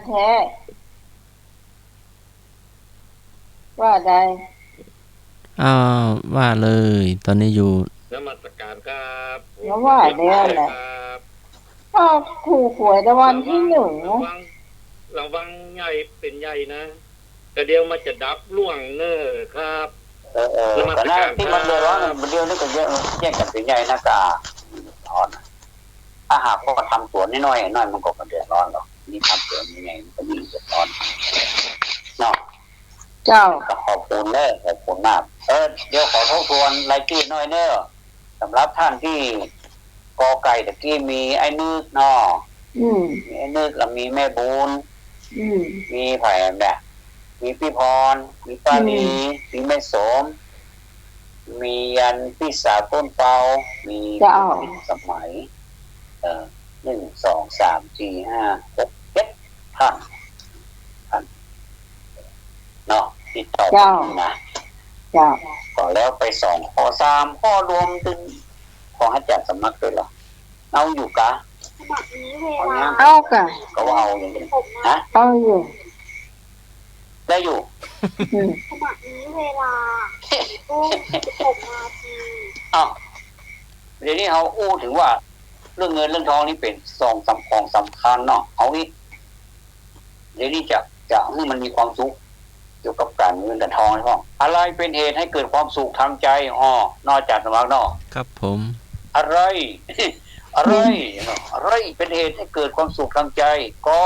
แท้ว่าใดว่าเลยตอนนี้อยู่นมัสการครับแล้วว่าแล้วแหละถูกหวยรางวัลที่1ระวังใหญ่เป็นใหญ่นะแต่เดียวมันจะดับล่วงเนอครับแต่หน้าที่มันเดือดร้อนมันเดียวนี่ก็เยอะแยกกันเป็นใหญ่นะการ้อนถ้าหากว่าทำสวนน้อยมันก็เดือดร้อนหรอกนี่ทำสวนยังไงมันก็ยิ่งเดือดร้อนเนาะเจ้าขอบคุณขอบคุณมากเดี๋ยวขอทบทวนรายชื่อหน่อยสำหรับท่านที่กอไก่ตะกี้มีไอ้นึกเนาะมีไอ้นึกแล้วมีแม่บุญมีไผ่แบบมีพี่พรมีป้าลีมีแม่สม มียันพิสาต้นเปามีสมัย1 2 3 4 5 6 7ท่านเนาะติดต่อนะก็แล้วไป2ข้อ3ข้อรวมถึงของอาจารย์สำนักด้วยเหรอเอาอยู่กะเอากะก็ว่าเอาอย่างนี้ฮะเอาอยู่ได้อยู่ขณะนี้เวลา16 นาทีอ้าวเดี๋ยวนี้เขาอู้ถึงว่าเรื่องเงินเรื่องทองนี่เป็นของสำคัญเนาะเอาอีกเดี๋ยวนี้จะให้มันมีความสุขเกี่ยวกับการเงินกับทองพ่ออะไรเป็นเหตุให้เกิดความสุขทางใจนอกจากสมัครเนาะครับผมอะไรเป็นเหตุให้เกิดความสุขทางใจก็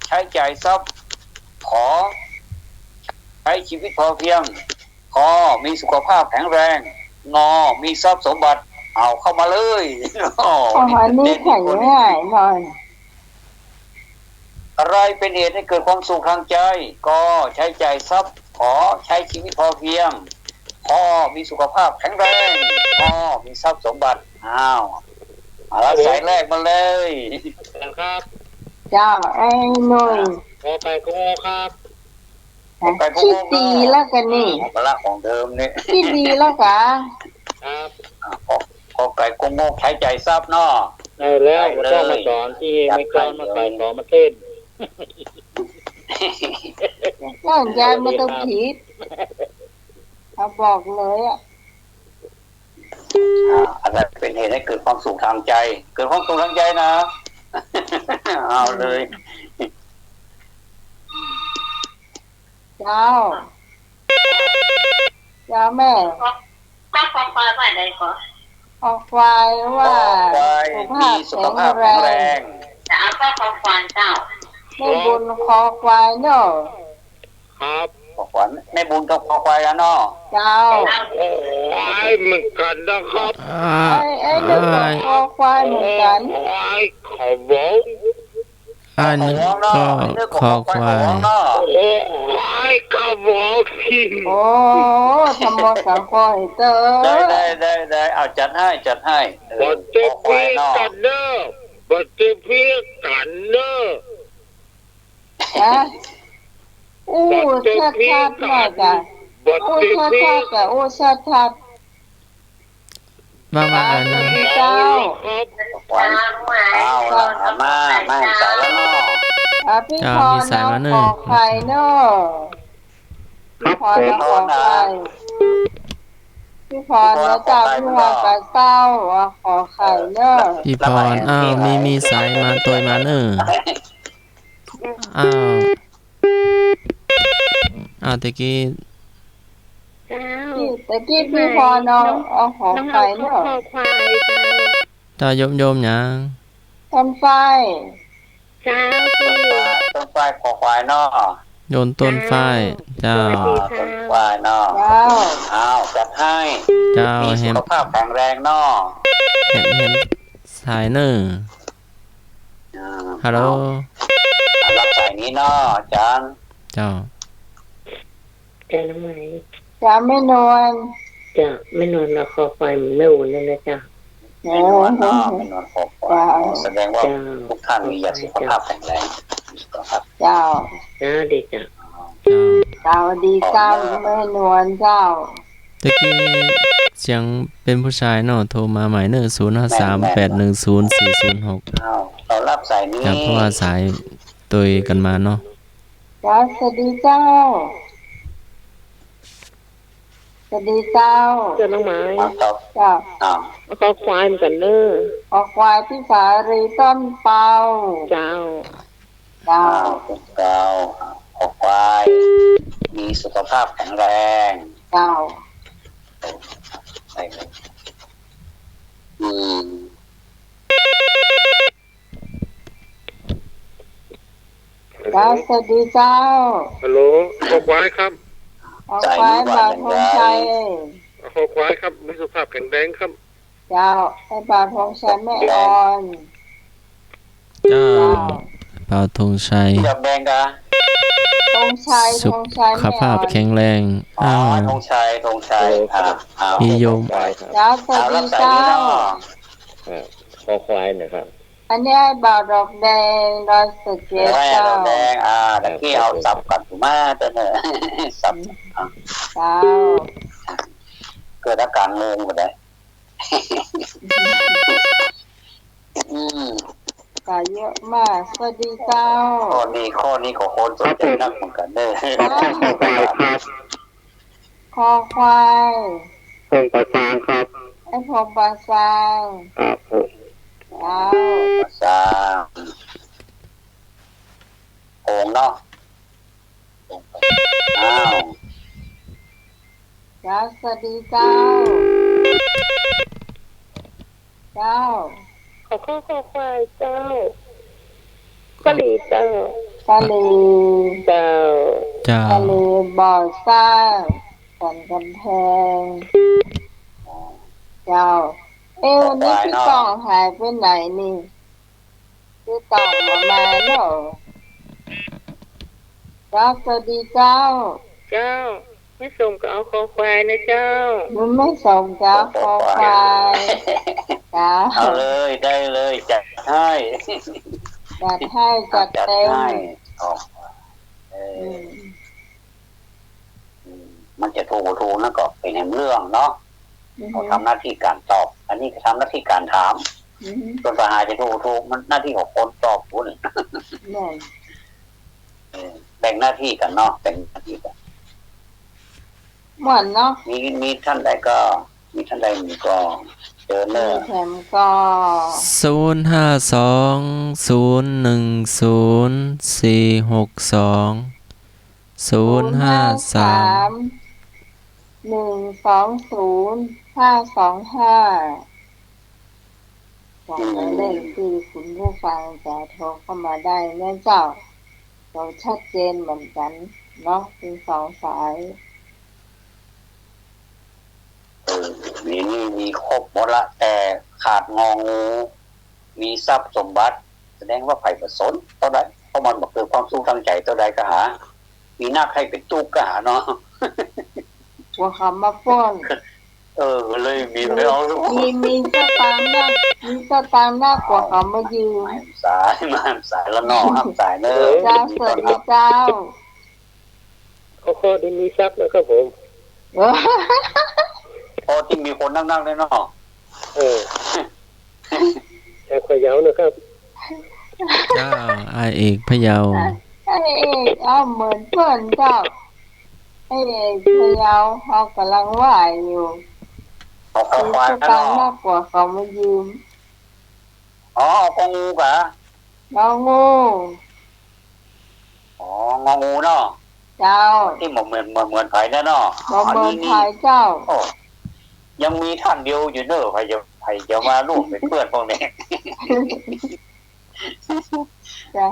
ใช้จ่ายทรัพย์ขอใช้ชีวิตพอเพียงขอมีสุขภาพแข็งแรงมีทรัพย์สมบัติเอาเข้ามาเลยนี่แข็งง่ายหน่อยอะไรเป็นเหตุให้เกิดความสุขทางใจก็ใช้จ่ายทรัพย์ขอใช้ชีวิตพอเพียงขอมีสุขภาพแข็งแรงมีทรัพย์สมบัติแล้วสายแรกมาเลยครับเจ้าไอ้หน่อยขอไปกูครับคิดดีแล้วกันนี่มาละของเดิมนี่คิดดีแล้วกะครับขอไก่กุ้งโง่ใช้ใจทรัพย์เนาะได้แล้วไม่ต้องมาสอนที่ไม่กล้ามาไก่สอนมาเต้นนั่นยายไม่ต้องคิดเขาบอกเลยอะไรเป็นเหตุให้เกิดความสุขทางใจเกิดความสุขทางใจนะเอาเลยเจ้าแม่ก็ควายว่าอะไรก่อนควายว่าสุขภาพแข็งแรงจะเอาก็ควายเจ้าไม่บุญควายเนาะครับขวัญไม่บุญกับควายแล้วเนาะเจ้าเหมือนกันนะครับไอ้เด็กควายเหมือนกันขอบอกอันนี้ก็คอควายขอบอกพี่ทำมากับควายเตอได้เอาจัดให้บัดเจ็บพี่กันเนอะบัดเจ็บพี่กันเนอะชัดหน่อยจ้ะชัดมาอันนั้นเจ้ามาสายแล้วเนาะพี่พรขอไข่เนาะพี่พรขอไข่พี่พรแล้วจ้าพี่พรกับเต้าขอไข่เนาะพี่พรมีสายมาตัวมาเนอะตะกี้พี่พรเอาขอไข่เนาะตาโยมยังต้นไฟต้นไฟขอควายเนาะโยนต้นไฟเจ้าต้นไฟเนาะจัดให้เจ้ามีสุขภาพแข็งแรงเนาะเห็นสายเนอะฮัลโหลรับสายนี้เนาะอาจารย์เจ้าน้ำไหมจ้าไม่นอนไม่นอนแล้วคอควายมันไม่อุ่นเลยนะจ้าไม่นอนขอควายแสดงว่าทุกท่านมีสุขภาพแข็งแรงเจ้าดีจ้าดีเจ้าไม่นอนเจ้าตะกี้เสียงเป็นผู้ชายเนาะโทรมาหมาย053810406เรารับสายนี้เพราะว่าสายตุยกันมาเนาะสวัสดีเจ้าน้องไม้จ้าขอควายเหมือนกันเนอะควายพี่สารีต้นเปาเจ้าขอควายมีสุขภาพแข็งแรงเจ้าใช่เลยสวัสดีเจ้าฮัลโหลขอควายครับควายบาทพงชัยขอควายครับมีสุขภาพแข็งแรงครับเจ้าไอ้บาทพงชัยไม่อ่อนเจ้า เป่าธงชัย ดอกแดงกะ ธงชัย สุ ธงชัย ขภาพแข็งแรง อ๋อธงชัยนิยม เจ้าสวัส รั ดี กษา เจ้า ดีเนาะ คอควายนะครับ อันนี้ให้บ่าวดอกแดงดอยสะเก็ด แม่ เจ้า ดอกแดงตะกี้เอาสับกันมาแต่เนอะสับ เจ้า เกิดอาการงงหมดเลยก็เยอะมากสวัสดีเจ้า ข้อนี้ของคนสนใจนักเหมือนกันเด้อ คอควาย พงประสานครับ ไอ้พงปลาซาง ครับผม เจ้า ภาษาโงเนาะอ้าว เจ้าสวัสดีเจ้า เจ้า ขอข้อควายเจ้า กะหรี่เจ้าก ะหลี เจ้า เจ้าก ะหลีบ่อสร้างสันกำแพง เจ้า วันนี้พี่ตองหายไปไหนนี่พี่ตองมาเนาะเจ้าสวัสดีเจ้า เจ้า ไม่ส่งก็เอาคอควายนะเจ้า มันไม่ส่งเจ้าคอควายเจ้า เอาเลยได้เลยจัดให้ จัดให้จัดเต็ม อ๋ออืม มันจะถูกนั่นก็เป็นเรื่องเนาะเขาทำหน้าที่การตอบ อันนี้ก็ทำหน้าที่การถามส่วนปัญหาจะถูกมันหน้าที่ของคนตอบคุณ เนี่ย แบ่งหน้าที่กันเนาะแบ่งหน้าที่กัน เหมือนเนาะ มีท่านใดก็มีเจอเนอ มี ร์ แถมก็ สองเลขที่คุณผู้ฟังจะโทรเข้ามาได้เนื่องจากเราชัดเจนเหมือนกันเนาะเป็นสองสาย นี่มีครบหมดละแต่ขาดงองูมีทรัพย์สมบัติแสดงว่าไผ่ประสนเท่าไรเพราะมันบอกเกิดความสู้ทางใจเท่าใดก็หา มีหน้าใครเป็นตู้ก็หาเนาะ กว่าคำมาฟ้อน เลยมีไม่เอาลูก มีสตางค์มากมีสตางค์มากกว่าเขามายืม สายแล้วเนาะห้ามสายเนอะ เจ้าสวัสดีเจ้า ข้อที่มีทรัพย์นะครับผม พอที่มีคนนั่งเลยเนาะ แต่ขยาวนะครับ เจ้าอาเอกพะเยา ไอ้เอกเอาเหมือนเพื่อนเจ้าไอ้เอกพะเยาเขากำลังไหวอยู่ เอาของ มี ควาย ส นะ ตางค์ เนาะ มากกว่าเขามายืม เอาของงูกะ น้องงู งองูเนาะ เจ้า ที่เหมือนไผ่เนาะ บอมเบิร์นไทยเจ้า ยังมีท่านเดียวอยู่เนอะไผ่จะมาลูกเป็นเพื่อนพวกนี้ เจ้า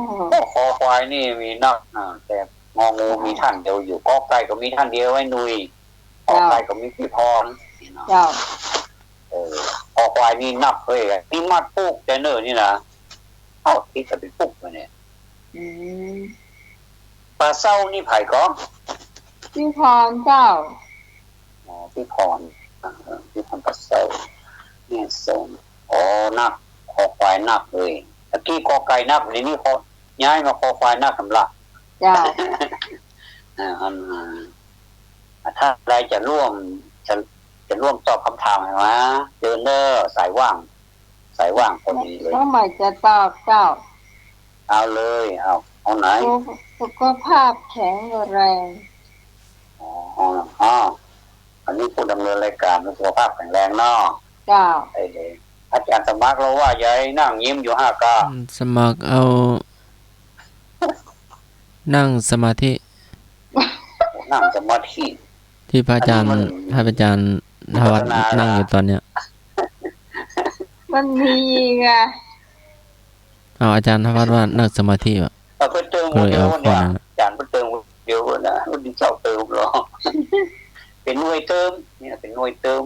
คอควายนี่มีนักแต่งองูมีท่านเดียวอยู่กอไก่ก็มีท่านเดียวไว้นุยกอไก่ก็มีพี่พร เจ้า คอควายนี่นับเลยนี่มัดปุ๊กแต่เนอนี่นะที่จะเป็นปุ๊กมาเนี่ย อืม ปลาเศร้านี่ไผ่ก็ พี่พรเจ้า พี่พรปลาเศร้าเนี่ยส่งนักคอควายนักเลยตะกี้กอไก่นักนี่เขาย้ายมาคอควายนักสำหรับ เจ้า ถ้าใครจะร่วมตอบคำถามไหมเดินเนอร์สายว่างคนนี้เลย เมื่อไหร่จะตอบเจ้า เอาเลยเอาไหน สุขภาพแข็งแรง อันนี้ผู้ดำเนินรายการสุขภาพแข็งแรงเนาะ เจ้า ได้เลยอาจารย์สมัครเราว่ายายนั่งยิ้มอยู่5 ก้า สมัครเอานั่งสมาธิ นั่งสมาธิ ที่พระอาจารย์ทวัดนั่งอยู่ตอนเนี้ย มันมีไง เอาอาจารย์ทวัดว่านั่งสมาธิอ่ะ เพิ่นเติมเดียวเนี่ยอาจารย์เพิ่นเติมเดียวนะรุ่นที่เจ้าเติมหรอเป็นหน่วยเติมเนี่ยเป็นหน่วยเติม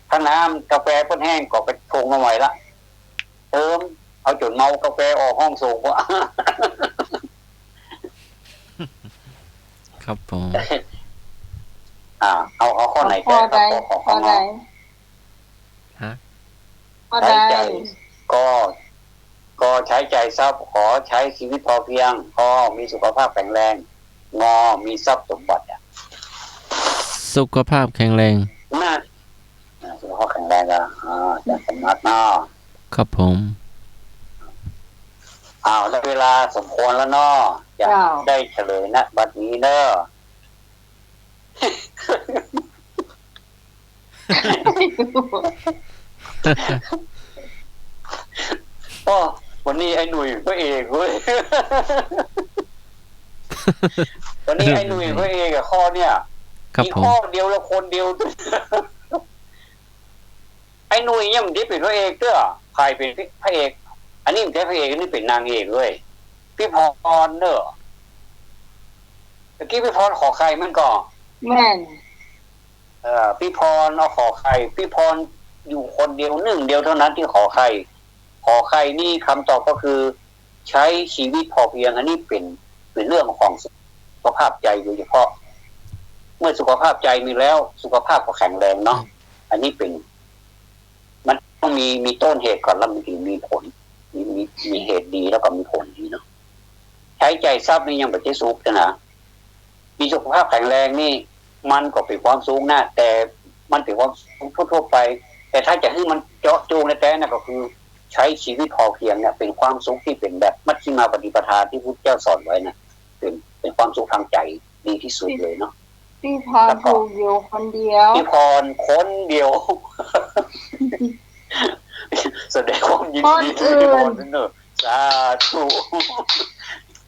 ถ้าน้ำกาแฟเพิ่นแห้งก็ไปชงมาใหม่ละเติม เอาจนเมากาแฟออกห้องส่งว่า ครับผม เอาข้อไหนแก้ครับข้อไหนฮะใช้ใจก็ใช้ใจทรัพย์ขอใช้ชีวิตพอเพียงก็มีสุขภาพแข็งแรงงอมีทรัพย์สมบัติสุขภาพแข็งแรงนะสุขภาพแข็งแรงอ่ะจะสำนักเนาะครับผมแล้วเวลาสมควรแล้วเนาะจะได้เฉลยนะบัดนี้เนาะวันนี้ไอ้หนุ่ยพระเอกเว้ยวันนี้ไอ้หนุ่ยพระเอกกับข้อเนี่ยมีข้อเดียวแล้วคนเดียวไอ้หนุ่ยเนี่ยมันที่เป็นพระเอกเด้อใครเป็นพระเอกอันนี้มันแค่พระเอกนี่เป็นนางเอกเว้ยพี่พรเด้อตะกี้พี่พรขอใครมันก่อนแม่นพี่พรเอาขอใครพี่พรอยู่คนเดียวหนึ่งเดียวเท่านั้นที่ขอใครนี่คำตอบก็คือใช้ชีวิตพอเพียงอันนี้เป็นเรื่องของสุขภาพใจโดยเฉพาะเมื่อสุขภาพใจมีแล้วสุขภาพก็แข็งแรงเนาะอันนี้เป็นมันต้องมีต้นเหตุก่อนแล้วมันถึงมีผลมีเหตุดีแล้วก็มีผลดีเนาะใช้ใจทรัพย์นี่ยังแบบเจสุกนะมีสุขภาพแข็งแรงนี่มันก็เป็นความสูงนะแต่มันเป็นความสูงทั่วไปแต่ถ้าจะให้มันเจาะจงในแต่นั่นก็คือใช้ชีวิตพอเพียงเนี่ยเป็นความสุขที่เป็นแบบมัชฌิมาปฏิปทาที่พุทธเจ้าสอนไว้นะเป็นความสุขทางใจดีที่สุดเลยเนาะพี่พรถูกอยู่คนเดียวพี่พรคนเดียวแสดงความยินดีที่พี่พรเนอะสาธุ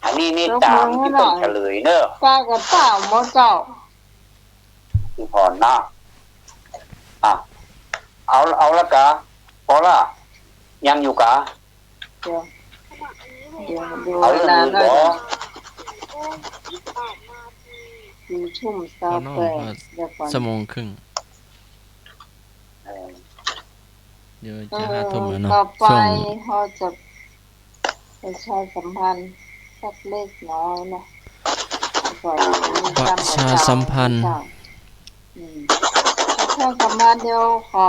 อันนี้นี่ตามที่เป็นเฉลยเนอะป้ากับป้าหมอเจ้าพี่พรนะเอาละกะพอละยังอยู่กะดูนานแล้วดูชุ่มซาแฝดชั่วโมงครึ่งเดี๋ยวจะ5 ทุ่มแล้วเนาะต่อไปเขาจะประชาสัมพันธ์สักเล็กน้อยนะประชาสัมพันธ์ประชาสัมพันธ์เดี๋ยวขอ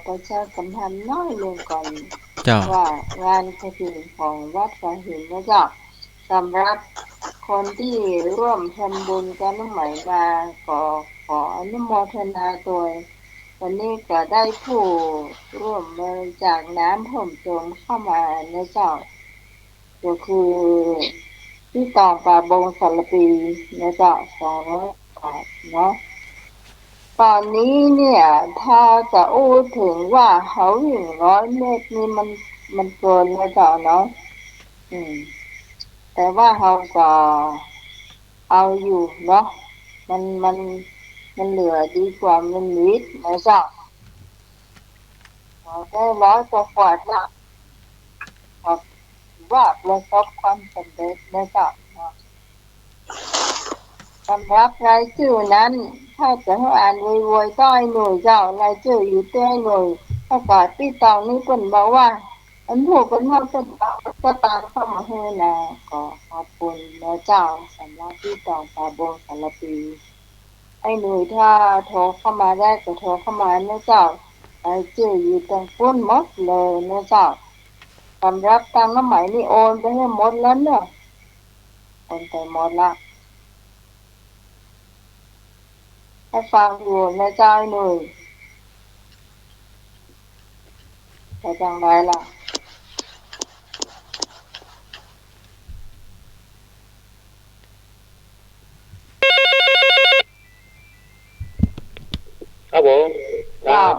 ประชาสัมพันธ์น้อยลงก่อนว่างานกฐินของวัดสาหินนะจ๊ะสำหรับคนที่ร่วมทำบุญกันน้ำไหมมาขออนุโมทนาตัววันนี้ก็ได้ผู้ร่วมบริจาคน้ำเพิ่มเติมเข้ามานะจ๊ะก็คือที่ตองปลาบงสารปีนะจ๊ะ200 บาทเนาะตอนนี้เนี่ยถ้าจะอู้ถึงว่าเขา100 เมตรนี่มันเกินนะจ๊ะเนาะแต่ว่าเขาก็เอาอยู่เนาะมันเหลือดีกว่ามันนิดนะจ๊ะได้100 กว่าขวดละว่าประสบความสำเร็จนะจ๊ะสำหรับรายชื่อนั้นถ้าจะให้อ่านโวยๆก็ให้หน่วยเจ้ารายชื่ออยู่ใต้หน่วยถ้าก็ที่ตองนี้เพิ่นบอกว่าอันผู้เป็นว่าก็ตามเข้ามาให้นะก็ขอบคุณนะเจ้าสำหรับที่ตองปาบงสารปีไอ้หน่วยถ้าโทรเข้ามาได้ก็โทรเข้ามานะเจ้ารายชื่ออยู่ตรงพุ่นหมดเลยนะเจ้าสำหรับตังน้ำไหมนี่โอนไปให้หมดแล้วเนอะโอนไปหมดละให้ฟังอยู่นะเจ้าหน่อยไปจังไรล่ะครับผมครับ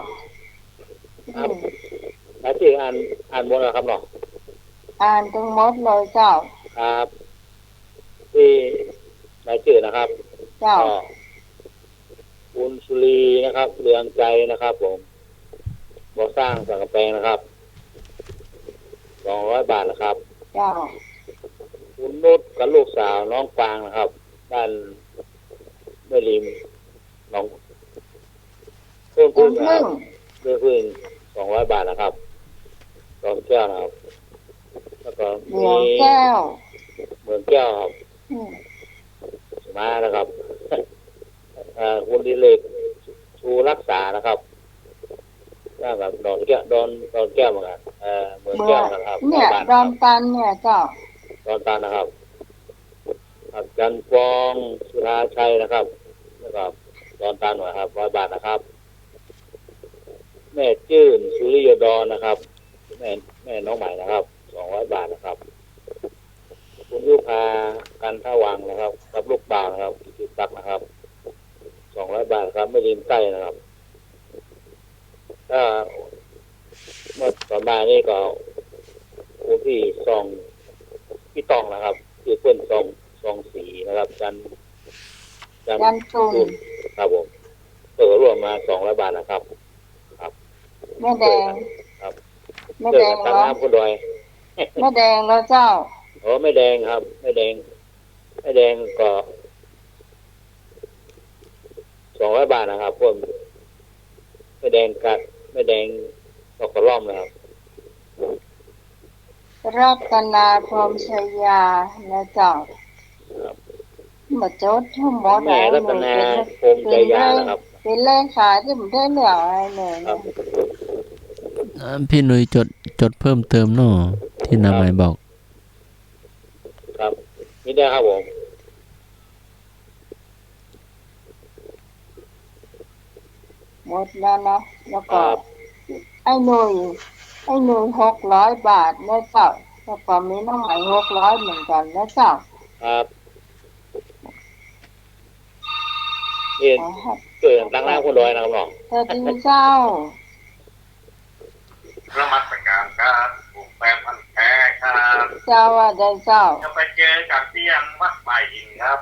แล้วที่อ่านบนนะครับเนาะอ่านทั้งหมดเลยเจ้าครับที่รายชื่อนะครับเจ้าคุณสุรีนะครับเรืองใจนะครับผมบ่สร้างสังกะแปงนะครับ200 บาทนะครับเจ้าคุณนุชกับลูกสาวน้องฟางนะครับบ้านเมื่อริมน้องเพิ่ง200 บาทนะครับ อนแก้วนะครับแล้วก็ เหลืองแก้ว เมืองแก้วครับ อืม มานะครับคุณดิเลกชูรักษานะครับน่าแบบดอนแก้วดอนแก้วเหมือนกันเมืองแก้วนะครับ เนี่ยดอนตันเนี่ยเจ้า ดอนตาลนะครับจันฟองสุราชัยนะครับแล้วก็ดอนตาลหน่อยครับ100 บาทนะครับแม่จื้นสุริยดอนนะครับแม่น้องใหม่นะครับ200 บาทนะครับคุณยุพากันท่าวังนะครับกับลูกบ่าวนะครับกิตตักนะครับ200 บาทครับไม่ลืมใกล้นะครับถ้าเมื่อต่อมานี่ก็คุณพี่ซองพี่ตองนะครับคือเพื่อนซองสีนะครับจันตุน ครับผมรวมมา200 บาทนะครับครับ แม่แดง ครับ แม่แดง ตั้ง แล้ว น้ำคุณดอย แม่แดงแล้วเจ้า ไม่แดงครับไม่แดงก็200 บาทนะครับพวกไม่แดงกัดไม่แดงก็กระล่อมนะครับ รัตนาพรหมชยานะเจ้ามาจดทั้งหมด แม่รัตนาพรหมชยานะครับ เป็นเลขาที่ผมได้เหลืออะไรเลยนะ พี่หนุ่ยจดเพิ่มเติมเนาะที่นาหมายบอก ครับนี่ได้ครับผม หมดแล้วนะแล้วก็ไอ้หนุ่ย600 บาทนะเจ้าแล้วก็มีน้องใหม่600เหมือนกันนะเจ้า ครับนี่ช่วยตั้งน้ำคุณดอยนะครับน้อง สวัสดีเจ้า ระมัดระการครับผมแปลพันแท้ครับ เจ้าว่าได้เจ้า จะไปเจอกับเที่ยงวัดป่าหินครับ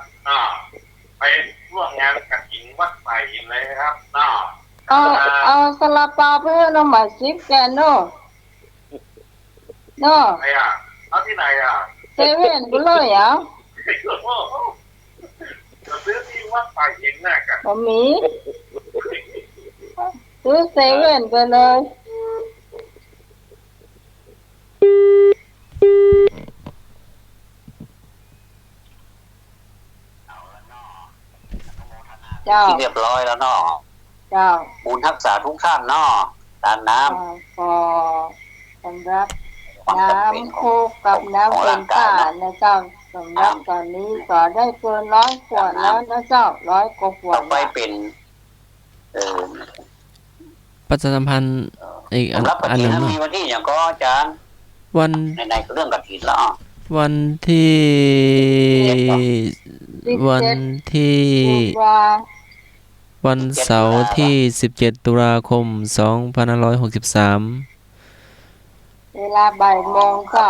ไปร่วมงานกับหญิงวัดป่าหินเลยครับเอาสลับปาเพื่อนน้องหมา10แกนเนาะไหนเอาที่ไหนเซเว่นกูเลยอ่ะ จะซื้อที่วัดป่าหินน่ะกัน บ่มีซื้อเซเว่นไปเลยเจ้า ที่เรียบร้อยแล้วเนาะ เจ้า บุญทักษาทุกท่านเนาะตามน้ำ ก็สำหรับน้ำโคกกับน้ำเป็นต้านะเจ้าสำหรับตอนนี้ก็ได้เกิน100 ขวดแล้วนะเจ้า100 กว่าขว ต่ ด อไปเป็นประชาสัมพันธ์อีกอัน รับกฐิ ห น นึ่ง แล้ว เนาะ มีวันที่อย่างก็อาจารย์ วัน ในเรื่องกฐินแล้ว วันที่ว่า วันเสาร์ที่17 ตุลาคม 2563 เวลาบ่ายโมงเจ้า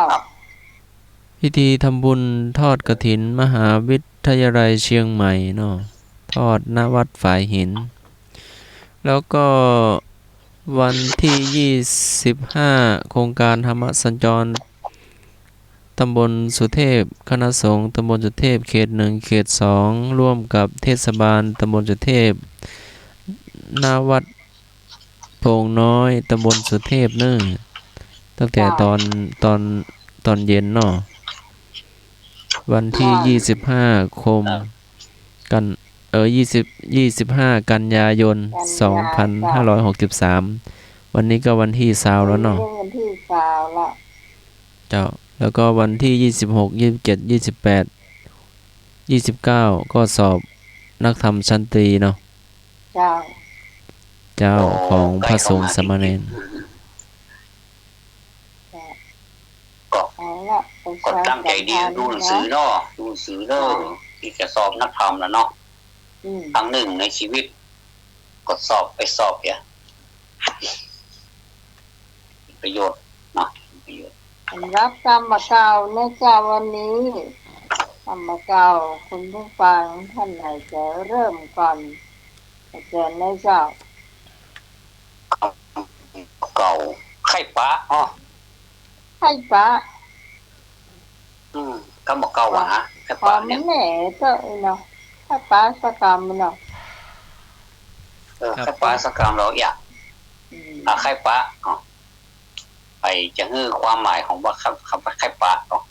พิธีทำบุญทอดกฐินมหาวิทยาลัยเชียงใหม่เนาะทอดณวัดฝายหิน แล้วก็วันที่25โครงการธรรมสัญจรตำบลสุเทพคณะสงฆ์ตำบลสุเทพเขต1เขต2ร่วมกับเทศบาลตำบลสุเทพหน้าวัดโพงน้อยตำบลสุเทพเนิ่งตั้งแต่ตอนเย็นเนาะวันที่25กัน25 กันยายน 2563 วันนี้ก็วันที่20แล้วเนาะ วันที่20ละ เจ้าแล้วก็วันที่26 27 28 29ก็สอบนักธรรมชั้นตรีเนาะ เจ้า ของพระสงฆ์สามเณร เอาละไป ก็ตั้งใจดีดูหนังสือเนาะดูหนังสือเนาะที่จะสอบนักธรรมแล้วเนาะครั้งหนึ่งในชีวิตก็สอบไปสอบเนี่ยประโยชน์เนาะประโยชน์ สำหรับกรรมเก่าในเจ้าวันนี้กรรมเก่าคุณผู้ฟังท่านไหนจะเริ่มก่อนเชิญในเจ้า เก่าไข่ปลาให้ปะ ก็บอกเก่าหวะไข่ พ ป อ ลา ไม่ เนี่ย แน่เจ้าเนาะให้ปะสักกรรมเนาะ ไข่ปลาสักกรรมเราอยากไข่ปลา ไปจะฮื้อความหมายของว่าคำว่าไข่ปลาเนาะ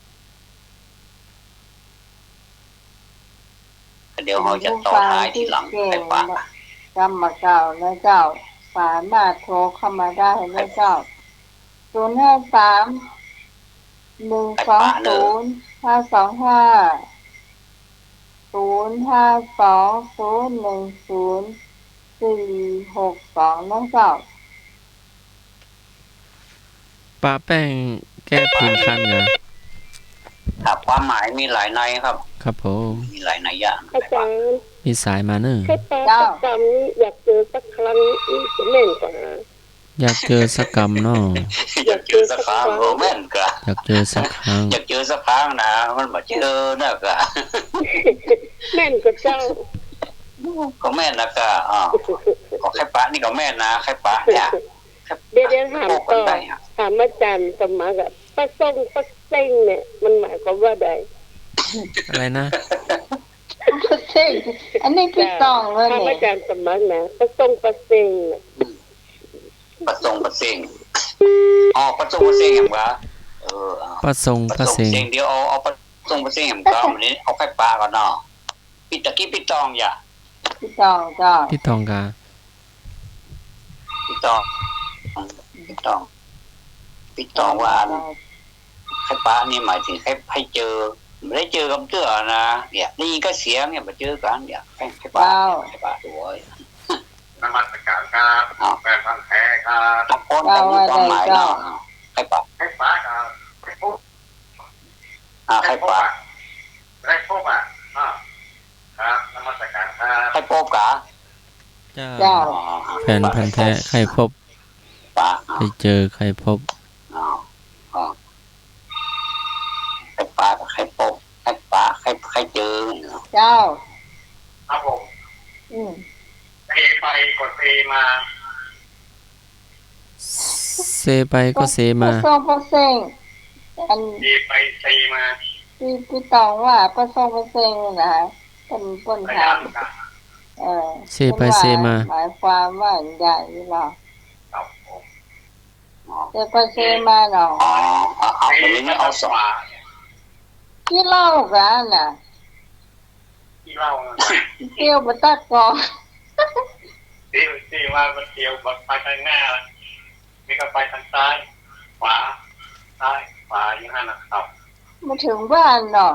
เดี๋ยวเราจะต่อท้ายทีหลังไข่ปลาจำมาเจ้านะเจ้าสามารถโทรเข้ามาได้นะเจ้า053-120-525-052-010-462นะเจ้าปะแป้งแก้พื้นคันครับความหมายมีหลายในครับครับผมมีหลายในอย่างอาจารย์มีสายมาเนอะแค่ปลาจำอยากเจอสักครั้งจะแม่นกว่าอยากเจอสักกรรมเนาะอยากเจอสักครั้งแม่นกะอยากเจอสักครั้งอยากเจอสักครั้งนะมันบ่เจอนะกะแม่นกับเจ้าก็แม่นนะกะก็ไข่ปลานี่ก็แม่นนะไข่ปลาเนี่ยเดี๋ยวถามต่อถามอาจารย์สมัครปลาส้มปลาเส้งเนี่ยมันหมายความว่าใดอะไรนะปลาเส้งอันนี้พี่ต้องเลยเนี่ยอาจารย์สมัครนะปลาส้มปลาเส้งปลาทรงปลาเส้งปลาทรงปลาเส้งอย่างวะปลาทรงปลาเส้งเดี๋ยวเอาปลาทรงปลาเส้งอย่างก่อนวันนี้เอาไข่ปลาก่อนเนาะพี่ตะกี้พี่ตองอย่าพี่ตองจ้าพี่ตองกะพี่ตองว่าไข่ปลานี่หมายถึงให้เจอไม่ได้เจอกับเตื้อนะเนี่ยนี่ก็เสียงเนี่ยมาเจอกันเนี่ยไข่ปลาตัวนมัสการครับแฟนพันธุ์แท้ครับทุกคนจะมีความหมายเนาะไข่ปลาครับไข่ปุ๊บไข่ปลาครับนมัสการครับไข่ปุ๊บกะจ้าแฟนพันธุ์แท้ไข่พบไปเจอไข่พบไข่ปลากับไข่ปุ๊บไข่ปลาไข่เจอเจ้าครับผมเซไปกดเซมาเซไปก็เซมาปลาส้มปลาเส้งเซไปเซมาพี่ตองว่าปลาส้มปลาเส้งนะเป็นถามเซไปเซมาหมายความว่าใหญ่หรอเซไปเซมาหรอเอาสองที่เล่ากันน่ะที่เล่าเที่ยวมาตัดกองที่ว่ามันเที่ยวไปทางหน้านี่ก็ไปทางซ้ายขวาอย่างนั้นนะครับมาถึงบ้านเนาะ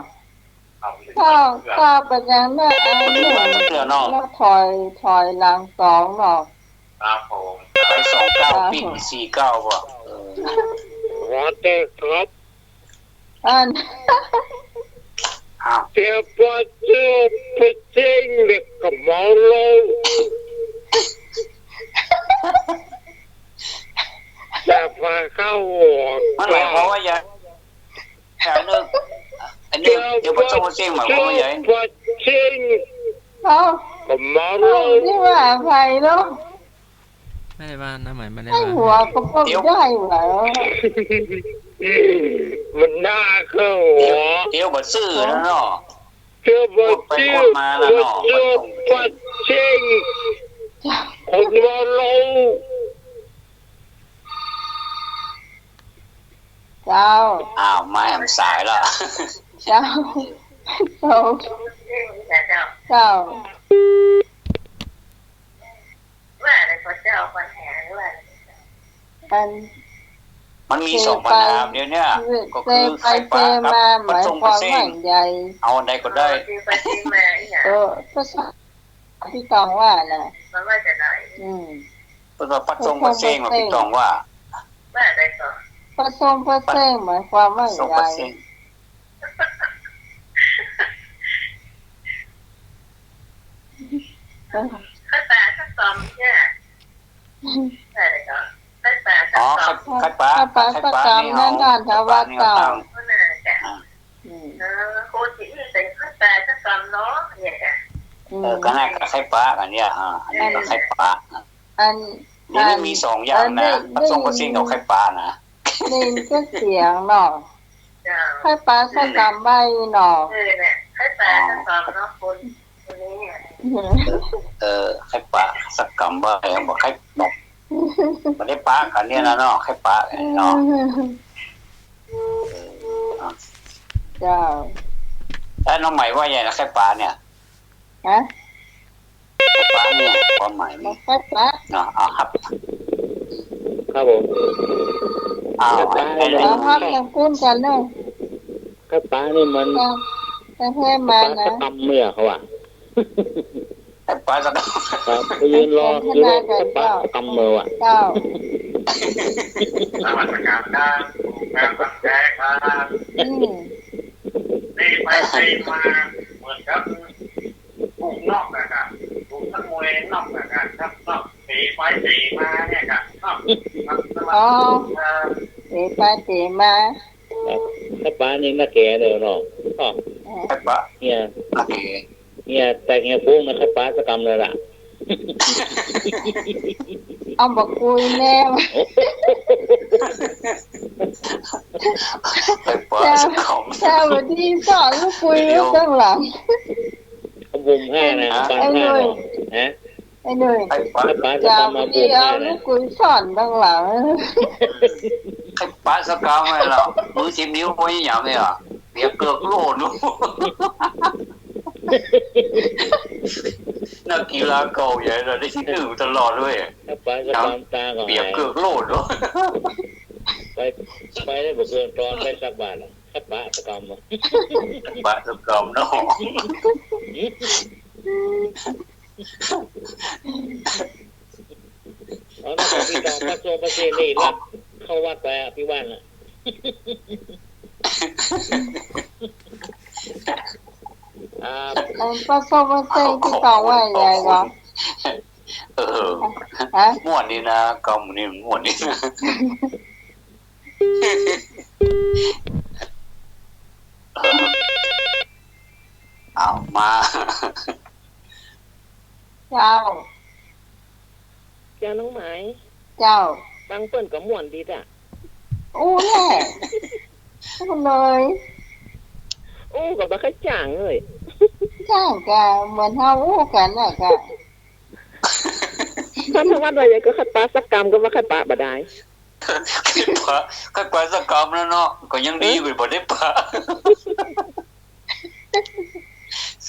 ก็ไปยังหน้าแล้วถอยหลังสองเนาะครับผมไป29ปิ้ง49บ่รอเตครับเทียบว่าเจอไปเจ๊งเด็กกับหมอเลยแต่พาเข้ามันหมายความว่าอย่างนึงอันนี้เดี๋ยวพระทรงเสียงหมายความว่าอย่างว่าเจ๊งกับหมอเลยนี่ว่าใครเนาะไม่ได้บ้านนะหมายไม่ได้บ้านหัวก็พอได้เหรอมันน่าเข้าเดี๋ยวบ่ซื่อนะเนาะเจ้าบ่ซื่อมาแล้วเนาะปัดเชิงคนว่าเราเจ้ามาแอมสายแล้วเจ้าว่าอะไรก็เจ้าปัญหาหรือว่ามันมีสองปัญหาเดี๋ยวนี้ก็คือไข่ปลากับปลาทรงปลาเส้งเอาอันใดก็ได้ภาษาพี่ตองว่านะมันว่าจะไหนปลาทรงปลาเส้งมาพี่ตองว่าอะไรต่อปลาทรงปลาเส้งหมายความว่าอย่างไรไข่ปลาสักตอมเนี่ยอะไรต่อไข่ปลาสักตอมไข่ปลาสักตอมนั่นการทว่าเจ้าโคจิเป็นไข่ปลาสักตอมเนาะเนี่ยก็ให้ไข่ปลากันเนี่ยอันนี้ก็ไข่ปลานี่มีสองอย่างนะปลาทรงปลาเส้งกับไข่ปลานะนี่ก็เสียงเนาะไข่ปลาสักตอมใบเนาะไข่ปลาสักตอมเนาะคนไข่ปลาสักกำว่าบอกไข่นก มันได้ปะกันเนี่ยนะเนาะแค่ปะเนาะ เจ้า แล้วน้องใหม่ว่าไงนะแค่ปะเนี่ย ฮะ แค่ปะเนี่ยความหมาย บ นี่ อกแค่ปะ เนาะเอาครับ ครับผม เอา เอาครับยังพูดกันเนาะ แค่ป้านี่มัน แต่เพื่อนมานะ ทำเมื่อเขาอ่ะ แค่ปะสัก ครับไปยืนรอคือแค่ป้ากำมืออ่ะ เจ้า สวัสดิการได้การตั้งใจครับ อืม ตีไปตีมาเหมือนกับผู้นอกนะครับผู้ทั้งมวยนอกนะครับครับนอกตีไปตีมาเนี่ยครับนอกอ๋อเตะไปเตะมา แค่ป้านี่น่าแก่เลยเนาะอ๋อ แค่ปะ เนี่ย โอเค เนี่ยแต่เงี้ยพุ่งนะแค่ป้าจะกำเลยล่ะ เอาบอกคุยแน่ แค่ปะสักของ เจ้าวันที่สอนลูกคุยลูกตั้งหลัง เขาบุมห้านะปันห้าเนาะฮะ ไอ้หนุ่ย แค่ปะ แค่ป้าจะ เจ้าก ำมา วัน บุ ที่ ม เอา ห้า ลู นะ กคุยสอนตั้งหลัง แค่ปะสักกองเลยเหรอมือชิมนิ้วไว้อย่างนี้อ่ะเปียกเกือกโลดนู้นักกีฬาเก่าใหญ่เลยได้ที่หนึ่งตลอดด้วย แค่ป้าจะกำตาของ เปียก หาย เกือกโลดเนาะ ไปได้บุกเกินตอนไปสักบาทแค่ป้าจะกำมา ปะสักกองเนาะ อ๋อนักพี่ตองพระโซพระเซนี่รับเข้าวัดไปอ่ะพี่วันอ่ะ ก็ส้มเส้นที่ตองว่าใหญ่ก็ ฮะ ม่วนนี่นะกำนี่ม่วนนี่นะเอามา เจ้า เจ้าน้องไหม เจ้า บางเปิ้นก็ม่วนดีอ่ะ อู้แน่พูดเลย โอ้ก็บ่ค่อยจ่างเลย จ้างกะเหมือนเฮาอู้กันน่ะกะ ท่านวัดว่าอย่างก็คัดปลาสักกรรมก็ว่าคัดปลาบ่ได้ ปะก็กว่าสักกำแล้วเนาะก็ยังดีกว่าบ่ได้ปะ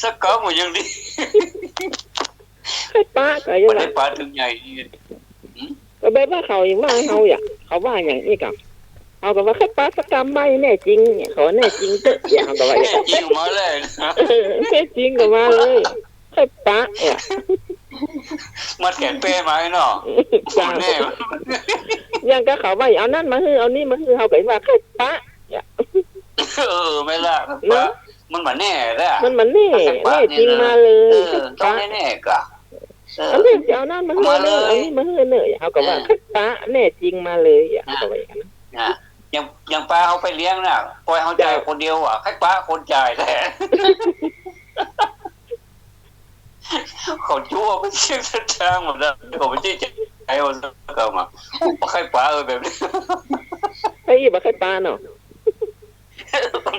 สักกำก็ยังดี คัดปลาก็ยัง บ่ ว่า ได้ปะถึงใหญ่นี่ ก็แบบว่าเขาอย่างว่าเฮาอ่ะเขาว่าอย่างนี้กับเขาก็ว่าคัดปลาสักกรรมไม่แน่จริงเนี่ยเขาแน่จริงเด้ออย่างเขาก็ว่าอย่าง จริงมาเลยนะ แน่จริงก็มาเลยคัดปลาอ่ะ มาแขนเป้มาเนาะ จ้า แน่ อย่างก็เขาว่าเอานั่นมาฮือเอานี่มาฮือเขาก็ว่าคัดปลาอ่ะ ไม่ล่ะปะมันมาแน่แล้ว มันแน่จริงมาเลยคัดป ต้อง ลา แน่ๆกะ เอาเรื่องจะเอานั่นมาฮือเลยเอานี่มาฮือเนยเขาก็ว่าคัดปลาแน่จริงมาเลยอ่ะเขาก็ว่าอย่างนั้น นะยังปลาเอาไปเลี้ยงน่ะปล่อยเขาจ่ายคนเดียวอ่ะให้ปลาคนจ่ายแทนเขาชั่วไปเชี่ยงทางหมดแล้วเขาไม่ใช่ใจเอาสักเกิมาให้ปลาแบบนี้ ไอ้บ่คัดปลาเนาะ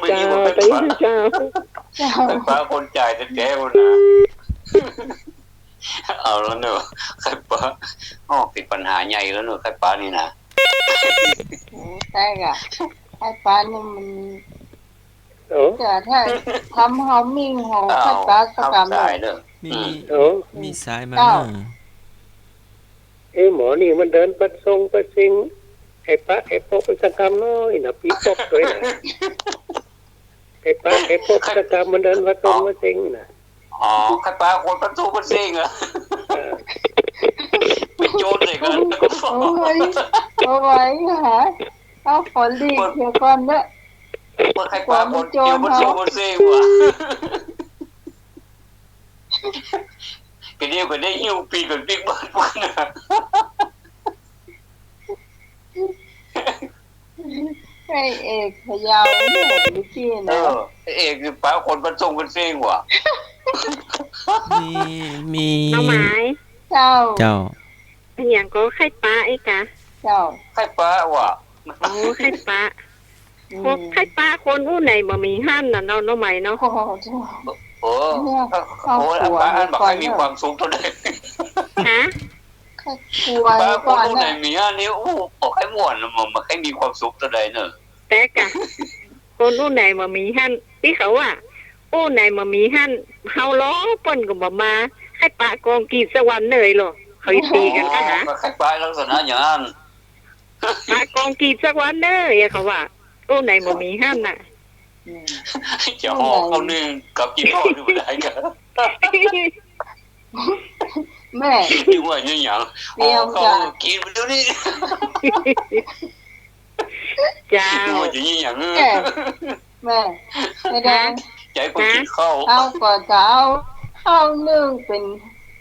ไม่ เจ้า ยิ่งกว่า ไป ให้ปลา เจ้า เจ้า ให้ปลาคนจ่ายแต่แกคนนะเอาแล้วเนอะให้ปลาอ๋อติดปัญหาใหญ่แล้วเนอะให้ปลานี่นะ ใช่กะไอ้ปลานี่มัน โอ้ จะถ้าทำเฮามิ่งของไอ้ปลาสักกรรม เข้า เล ใจ ย เด้อ มี โอ้ มีสายมา เจ้า เนอะ ไอ้หมอนี่มันเดินประทรงประสิงไอ้ปะไอ้พวกเป็นสกรรมน้อยนะปีปกด้วยนะไอ้ปะไอ้พวกสกรรมมันเดินประทรงประสิงนะ อ๋อให้ปลาคนประตูประเซงเหรอเป็นโจรเลยกันก็ฟ้อง โอ้ยโอ้ยหาเอาฝนดีเดี๋ยวก่อนเด้อ เมื่อใครปลาคนเกี่ยวประตูประเซงวะก็เดียวก็ได้หิ้วปีกับบิ๊กบ้านพวกน่ะ ไอ้เอกพะเยาวเนี่ยดูพี่นะ เอกคือปลาคนประตูประเซงวะ มี น้องไม้ เจ้า เจ้า อันอย่างก็ไข่ปลาไอ้กะ เจ้า ใครปลาวะ โอ้ไข่ปลาพวกไข่ปลาคนผู้ไหนบ่มีห้ามน่ะเนาะน้องใหม่เนาะ โอ้โหเจ้า โอ้โหปลาอันบอกให้มีความสูงเท่าไหร่ ฮะ ค่กลัว ป้าค ก่อน น รู้ไหน นะ เมียนี่โอ้บอกให้ม่วนมันให้มีความสุขตัวใดเนอะ แต่กะคนอู้ไหนมามีหั่นที่เขาว่าอู้ไหนมามีหั่นเฮาล้อเปิ้นก็บ่มาให้ปะกองกีดสวรรค์เลยหรอเขาตีกันนะฮะ คล้ายๆลักษณะอย่างนั้น ปะกองกีดสวรรค์เลยเขาว่าอู้ไหนมามีหั่นน่ะ จะห่อเขาหนึ่งกับกินห่อหนึ่งได้กัน แม่ ที่ว่าอย่างอย่างห่อเขากินไปดูนี่ เจ้า ว่าอย่างนี้อย่าง แม่ไม่ได้ ใจคนกินข้าว เอาก่อนจะเอาข้าวนึ่งเป็น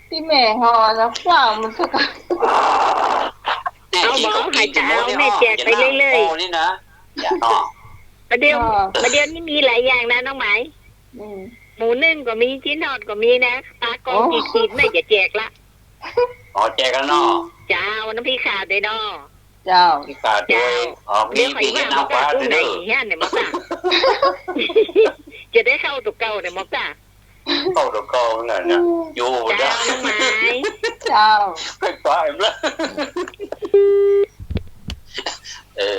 ที่แม่ห่อแล้วเปล่ามันสัก เอาหมอหายใจเอาแม่แจกไปเรื่อยๆ นี่นะอย่าห่อ ประเดี๋ยวนี้มีหลายอย่างนะน้องไหมหมูนึ่งก็มีชิ้นทอดก็มีนะปลากองกีดไม่จะแจกละ อ๋อแจกกันเนาะ เจ้าน้ำพริกขาดเลยเนาะ เจ้า ที่ขาดด้วยอ๋อมี เดี๋ยวใคร ปี ว่า น้ำปลา อู้ ด้วย ไหน เด้อ เฮียเนี่ยมอกะจะได้เข้าตัวเก่าเนี่ยมอกะ เข้าตัวเก่านั่นน่ะอยู่ เจ้า ได้ น้องไหม เจ้า ไปไปแล้ว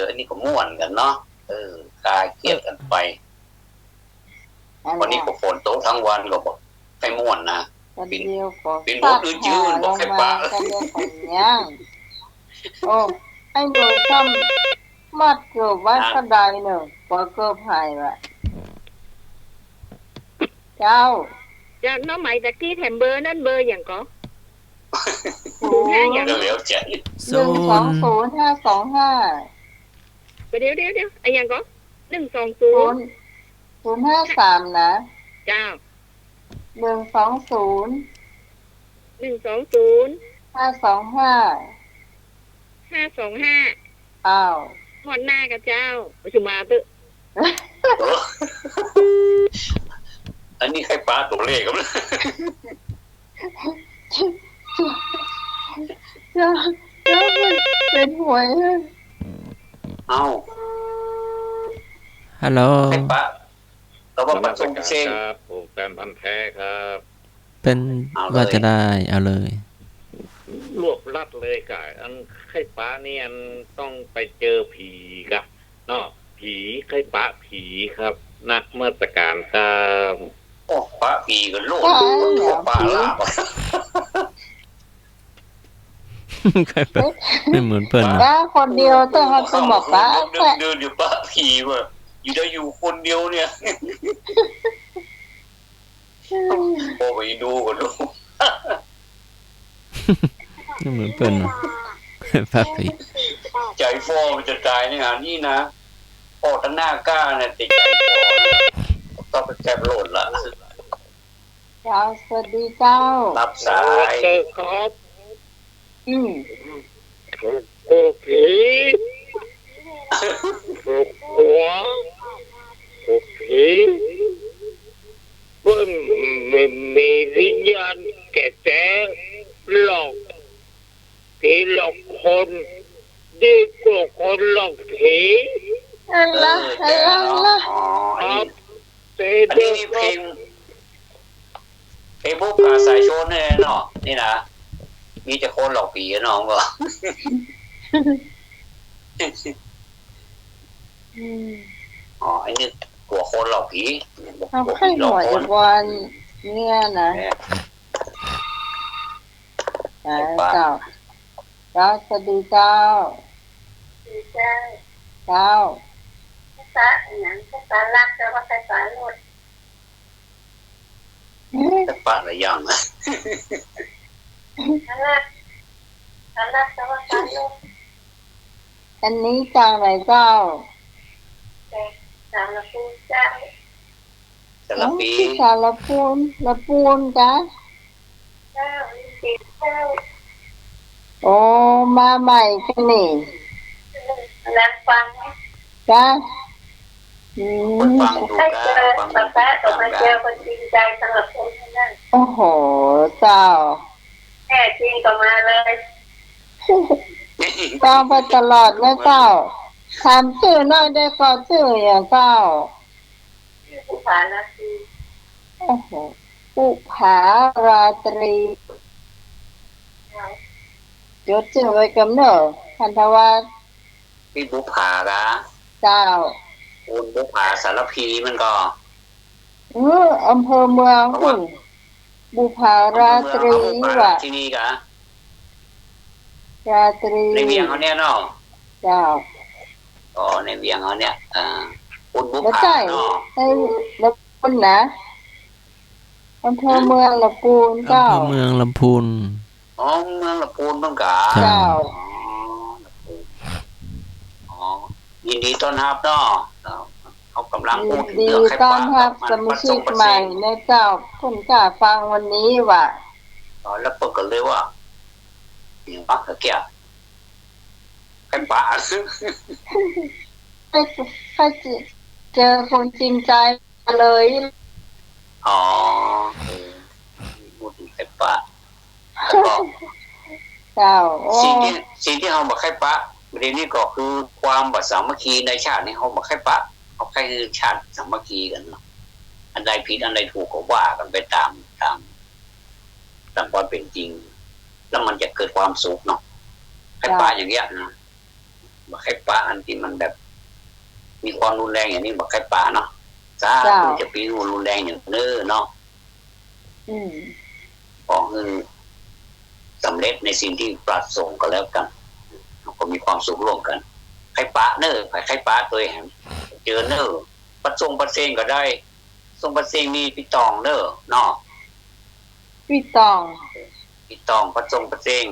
อันนี้ก็ม่วนกันเนาะคลายเครียดกันไปวันนี้ก็ฝนตกทั้งวันก็บอกให้ม่วนนะ กันเดียวก็ เป็นพวกยืนบอกให้ปะ กันเดียวของย่างโอ้ไอ้หนูทำมัดเกือบไว้ก็ได้เนอะพอเกือบหายละเจ้า เจ้าน้องไหมตะกี้แถมเบอร์นั่นเบอร์อย่างก็ เดี๋ยวใจ 1205255เดี๋ยวไอ้อย่างก็120 053นะ เจ้า 120 120 525 525 อ้าว หอดหน้ากับเจ้าประชุมมาเถอะ อันนี้ใครปลาตัวเลขกัน เจ้าเป็นหวย เอ้า ฮัลโหล ใครปลาเราว่าปัดส่งเซง ครับผมแฟนพันธุ์แท้ครับ เป็นว่าจะได้เอาเลย รวบรัดเลยกายอันไข่ป้าเนี่ยอันต้องไปเจอผีครับเนาะผีไข่ป้าผีครับ นักเมื่อตการครับ โอ้ปลาปีกันโลดปลาลาบ ใครเป็นไม่เหมือนเปิ้ลนะ ป้าคนเดียวต้องเอาไปบอกป้า เดินอยู่ปลาผีว่ะอยู่ได้อยู่คนเดียวเนี่ยโอ้ไปดูกันดู ไม่เหมือนเปิ้ลนะแป๊บปี ใจฟอมันจะตายเนี่ยนี่นะพ่อตั้งหน้ากล้าเนี่ยติดใจฟอต้องไปแคบโหลดละ เจ้าสวัสดีเจ้า รับสาย ครับ โอ้ผีโอ้หัวโอ้ผีเพิ่งมีวิญญาณแก่หลอกผีหลอกคนดีกว่าคนหลอกผี อะไร ครับเต อัน เด นี้เพลงพวกกาสายโชนเนี่ยเนาะนี่นะมีแต่คนหลอกผีน้องก็ อ๋อไอ้นี่กลัวคนหลอกผี เอาให้หน่อยวันเนี่ยนะเจ้าเจ้าสวัสดีเจ้าเจ้า ภาษาอย่างภาษาลักแต่ว่าภาษาโลด แต่ปะอะไรอย่าง ลักแต่ว่าภาษาโลด อันนี้จังไหนเจ้า สารพูดเจ้า แต่ละปี สารละปูนจ้ะ เจ้าติดเจ้า โอ้มาใหม่กันนี่ ลักฟัง จ้ะ คนฟังดู ให้ กา เจอ ฟัง ภาษาต่อมาเจอคนจริงใจสำหรับคนนั้น โอ้โหเจ้า แน่จริงก็มาเลย เจ้าไปตลอดนะเจ้าถามชื่อหน่อยได้ก็ชื่ออย่างเจ้า ผู้ผ่านนาที โอ้โหปุภาราตรี จดชื่อไว้กำเนิดพันธวัฒน์พี่บุภากะเจ้าคุณบุภาสารพีมันก็อำเภอเมืองคุณบุภาราตรีว่ะที่นี่กะราตรีในเวียงเขาเนี่ยเนาะเจ้าในเวียงเขาเนี่ยคุณบุภาเนาะแล้วคุณนะอำเภอเมืองลำพูนเจ้าอำเภอเมืองลำพูนเมืองลำพูนบ้างกะเจ้ายินดีต้อนรับเนาะเขากำลังพูดดีต้อนรับสมาชิกใหม่ในเจ้าคุณกล้าฟังวันนี้ว่ะแล้วเปิดกันเลยว่าอย่างปักตะเกียบใครป่าใครเจอคนจริงใจเลยพูดถึงใครป่าเจ้าสิ่งที่เขาบอกใครป่าประเด็นนี้ก็คือความสามัคคีในชาตินี่เขาบอกใครป่าเขาใครคือชาติสามัคคีกันเนาะอันใดผิดอันใดถูกก็ว่ากันไปตามความเป็นจริงแล้วมันจะเกิดความสุขเนาะใครป่าอย่างเงี้ยนะบอกใครป่าอันที่มันแบบมีความรุนแรงอย่างนี้บอกใครป่าเนาะจ้าคุณจะปีรุนแรงอย่างเนาะก็คือสำเร็จในสิ่งที่ประสงค์ก็แล้วกันก็มีความสุขร่วมกันใครป่าใครป่าตัวเองเจอประสงค์ประเซงก็ได้ทรงประเซงมีพี่ตองเนาะพี่ตองประสงค์ประเซง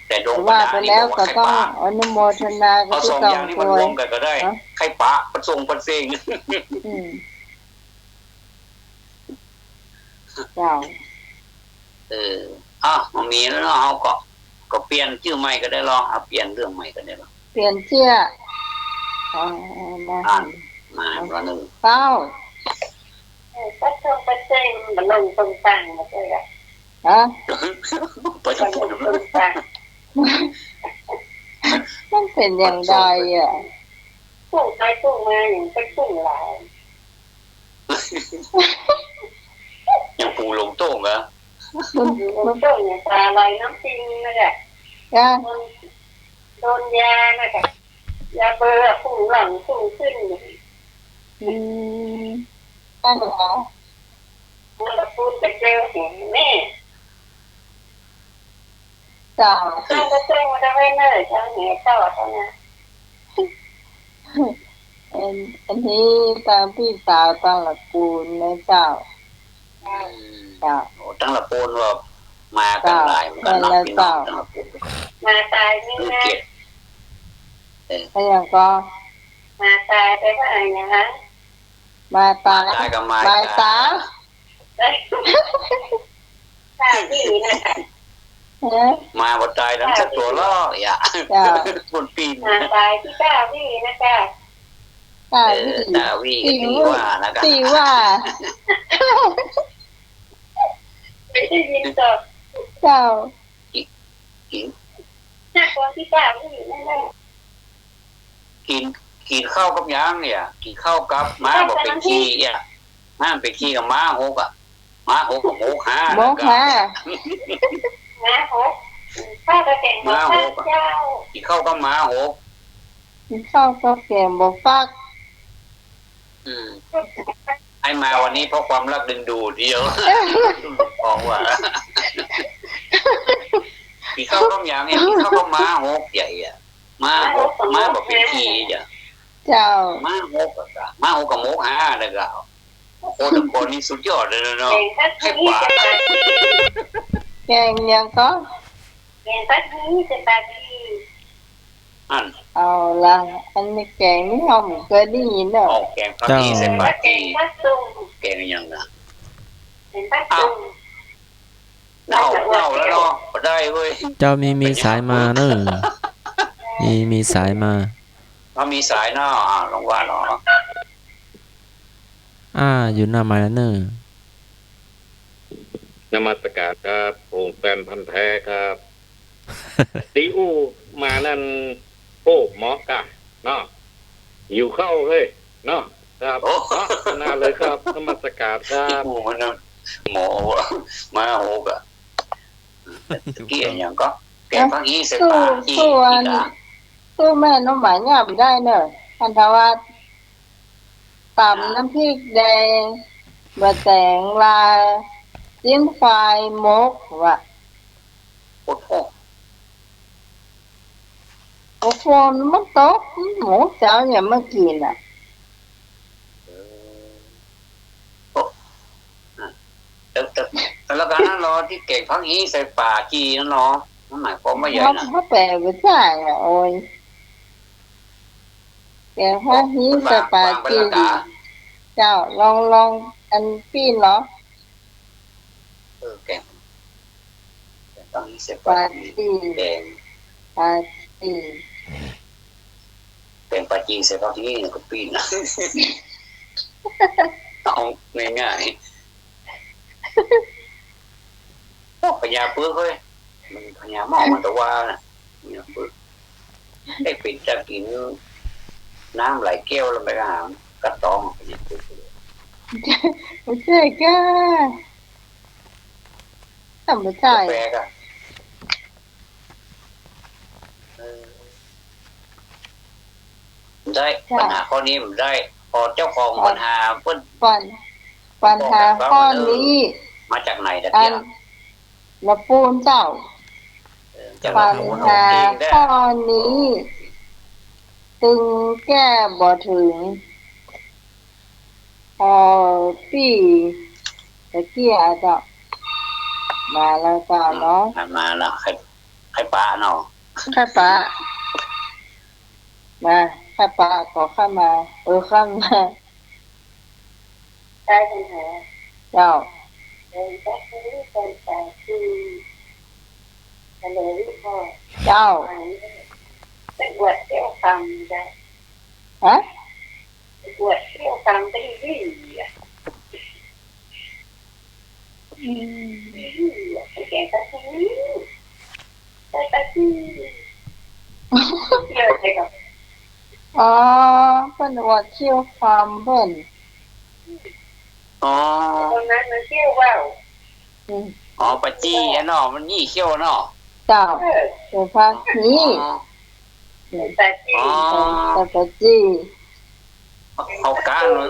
แต่ดวงว่าไปแล้วก็ต้องอนุโมทนากับพี่ตองด้วยรวมกันก็ได้ใครป่าประสงค์ประเซงเจ้ามันมีแล้วเนาะเขาก็เปลี่ยนชื่อใหม่ก็ได้ลองเปลี่ยนเรื่องใหม่ก็ได้ลองเปลี่ยนชื่อมาวันนึงเป้าประสงค์ประเซงมันลงตรงต่างมาเลยประสงค์ตรงต่างมันเป็นอย่างไรพุ่งไปพุ่งมาอย่างไปพุ่งหลายอย่างปูลงโต้งเหรอมันโต้งอย่างปลาลอยน้ำจริงนะแกโดนยานะแกยาเบอร์พุ่งหลังพุ่งขึ้นตั้งเหรอเราพูดไปเจอเห็นแม่จ้าตั้งก็เจ้ามาได้เนิ่นเจ้าเหนี่ยต่อเท่านั้นอันนี้ตามพี่สาวตั้งหลักปูนนะเจ้าตั้งหลักปูนว่ามากันหลายมันนับพี่น้องตั้งหลักปูนมาตายนี่นะอะไรอย่างก็มาตายไปว่าอะไรนะคะมาตายกับมาตาตายที่นะมาบดตายทั้งสักตัวล้ออย่าบนปีนมาตายที่ก้าวี่นะก้าตาวี่ตีว่านะกันตีว่าไม่ได้ยินต่อเจ้าถ้าคนที่ก้าวี่นั่นแหละกินข้าวกับย่างเนี่ยกินข้าวกับม้าบอกเป็นขี้ม้าเป็นขี้กับม้าหกม้าหกกับหมูขาหมูขาม้าหกข้าวกระเทียมม้าหกกินข้าวกับม้าหกกินข้าวกับแกงบฟักให้มาวันนี้เพราะความรักดึงดูเดียวบอกว่ากินข้าวกับย่างเนี่ยกินข้าวกับม้าหกใหญ่ม้าบอกเป็นขี้เจ้าม้าหกกับหมูขาเลยก็โอ้ทุกคนนี่สุดยอดเลยเนาะให้ป่าแกงยังก็แกงปัดนี้จะปัดนี้เอาละอันนี้แกงนี่เราไม่เคยได้ยินเนอะแกงปัดนี้เสร็จปัดนี้แกงยังนะเน่าแล้วเนาะได้เว้ยเจ้ามีสายมาเนอะมีสายมามีสายเนาะลองว่าเนาะอยู่หน้าไม้แล้วเนอะนมัสการครับผมแฟนพันธุ์แท้ครับตีอูมานั่นโอ้หมอกะเนาะอยู่เข้าเฮ้ยเนาะครับน่าเลยครับนมัสการครับหมอมาโหก เกี่ยอย่างก็แกงผักอีใส่ปลาจีสู้แม่น้องหมาเนี่ยไม่ได้เนอะพันธวัฒน์ตำน้ำพริกแดงบะแตงลาจิ้นไฟมกว่ะโอ้โหโอ้โหมันตกหมูเจ้าอย่ามากินอ่ะแล้วกันนั่นรอที่แกงผักอีใส่ปลาจีนั่นเนาะมันหมายความว่าใหญ่นะเขาแปลไม่ได้อ่ะโอ้ยแกงผักอีใส่ปลาจีเจ้าลองอันปีนเหรอแกงผักอีใส่ปลาจีแกงปลาจีแกงปลาจีใส่ผักอีนี่ก็ปีนนะเอาง่ายๆพญาเปลือกเฮ้ยมันพญาหม้อมันตัวว่าน่ะพญาเปลือกได้ปิดจะกินน้ำไหลแก้วแล้วไปหากระตองพญาเปลือกไม่ใช่ก้าทำไม่ใช่แปลกอ่ะได้ปัญหาข้อนี้มันได้พอเจ้าของปัญหาเพิ่นปัญหาข้อนี้มาจากไหนตะเกียบละปูนเจ้าปัญหาข้อนี้ตึงแก้บ่ถึงพอปีตะเกียบเจ้ามาแล้วเจ้าเนาะมาแล้วใครปลาเนาะใครปลามาใครปลาขอเข้ามาเข้ามาได้ปัญหาเจ้าเจ้าไปบวชเที่ยวตำได้ฮะไปบวชเที่ยวตำได้ดีแกงตะกี้ตะกี้เที่ยวใช่กับเป็นบวชเที่ยวฟาร์มเพิ่นตอนนั้นมันเที่ยวว่าวปะจี้เนาะมันยี่เขี้ยวเนาะเจ้าเดี๋ยวพักนี้ปะจี้เอาการเลย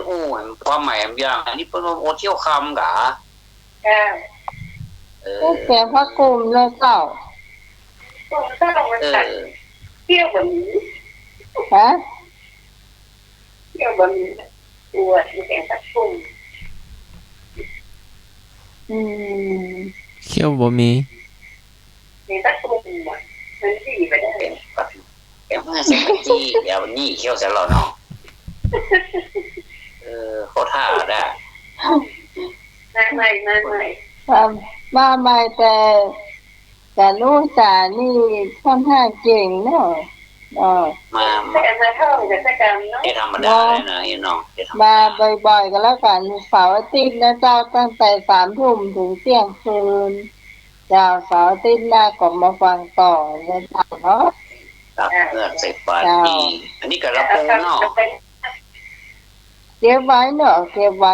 ความหมายอย่างอันนี้เป็นโอเที่ยวคำกะแกพักกลุ่มเลยเจ้าเที่ยวแบบนี้ฮะเที่ยวแบบนี้ตัวแกพักกลุ่มเขี้ยวบ่มีในตักตุ่มมันดีไปได้แกมาใส่ปะจี้เดี๋ยวนี่เขี้ยวเสร็จแล้วเนาะเขาท่าได้ไม่มาใหม่แต่ลูกสานี่ค่อนข้างเก่งเนาะมาเท่ากิจกรรมเนาะธรรมดาเลยนะเนาะมาบ่อยๆกันแล้วกันเสาร์อาทิตย์นะเจ้าตั้งแต่3 ทุ่มถึงเที่ยงคืนเจ้าเสาร์อาทิตย์หน้าก็มาฟังต่อนะเจ้าเนาะเงื่อนใส่ปาจีอันนี้กับละปูเนาะเก็บไว้เนาะเก็บไว้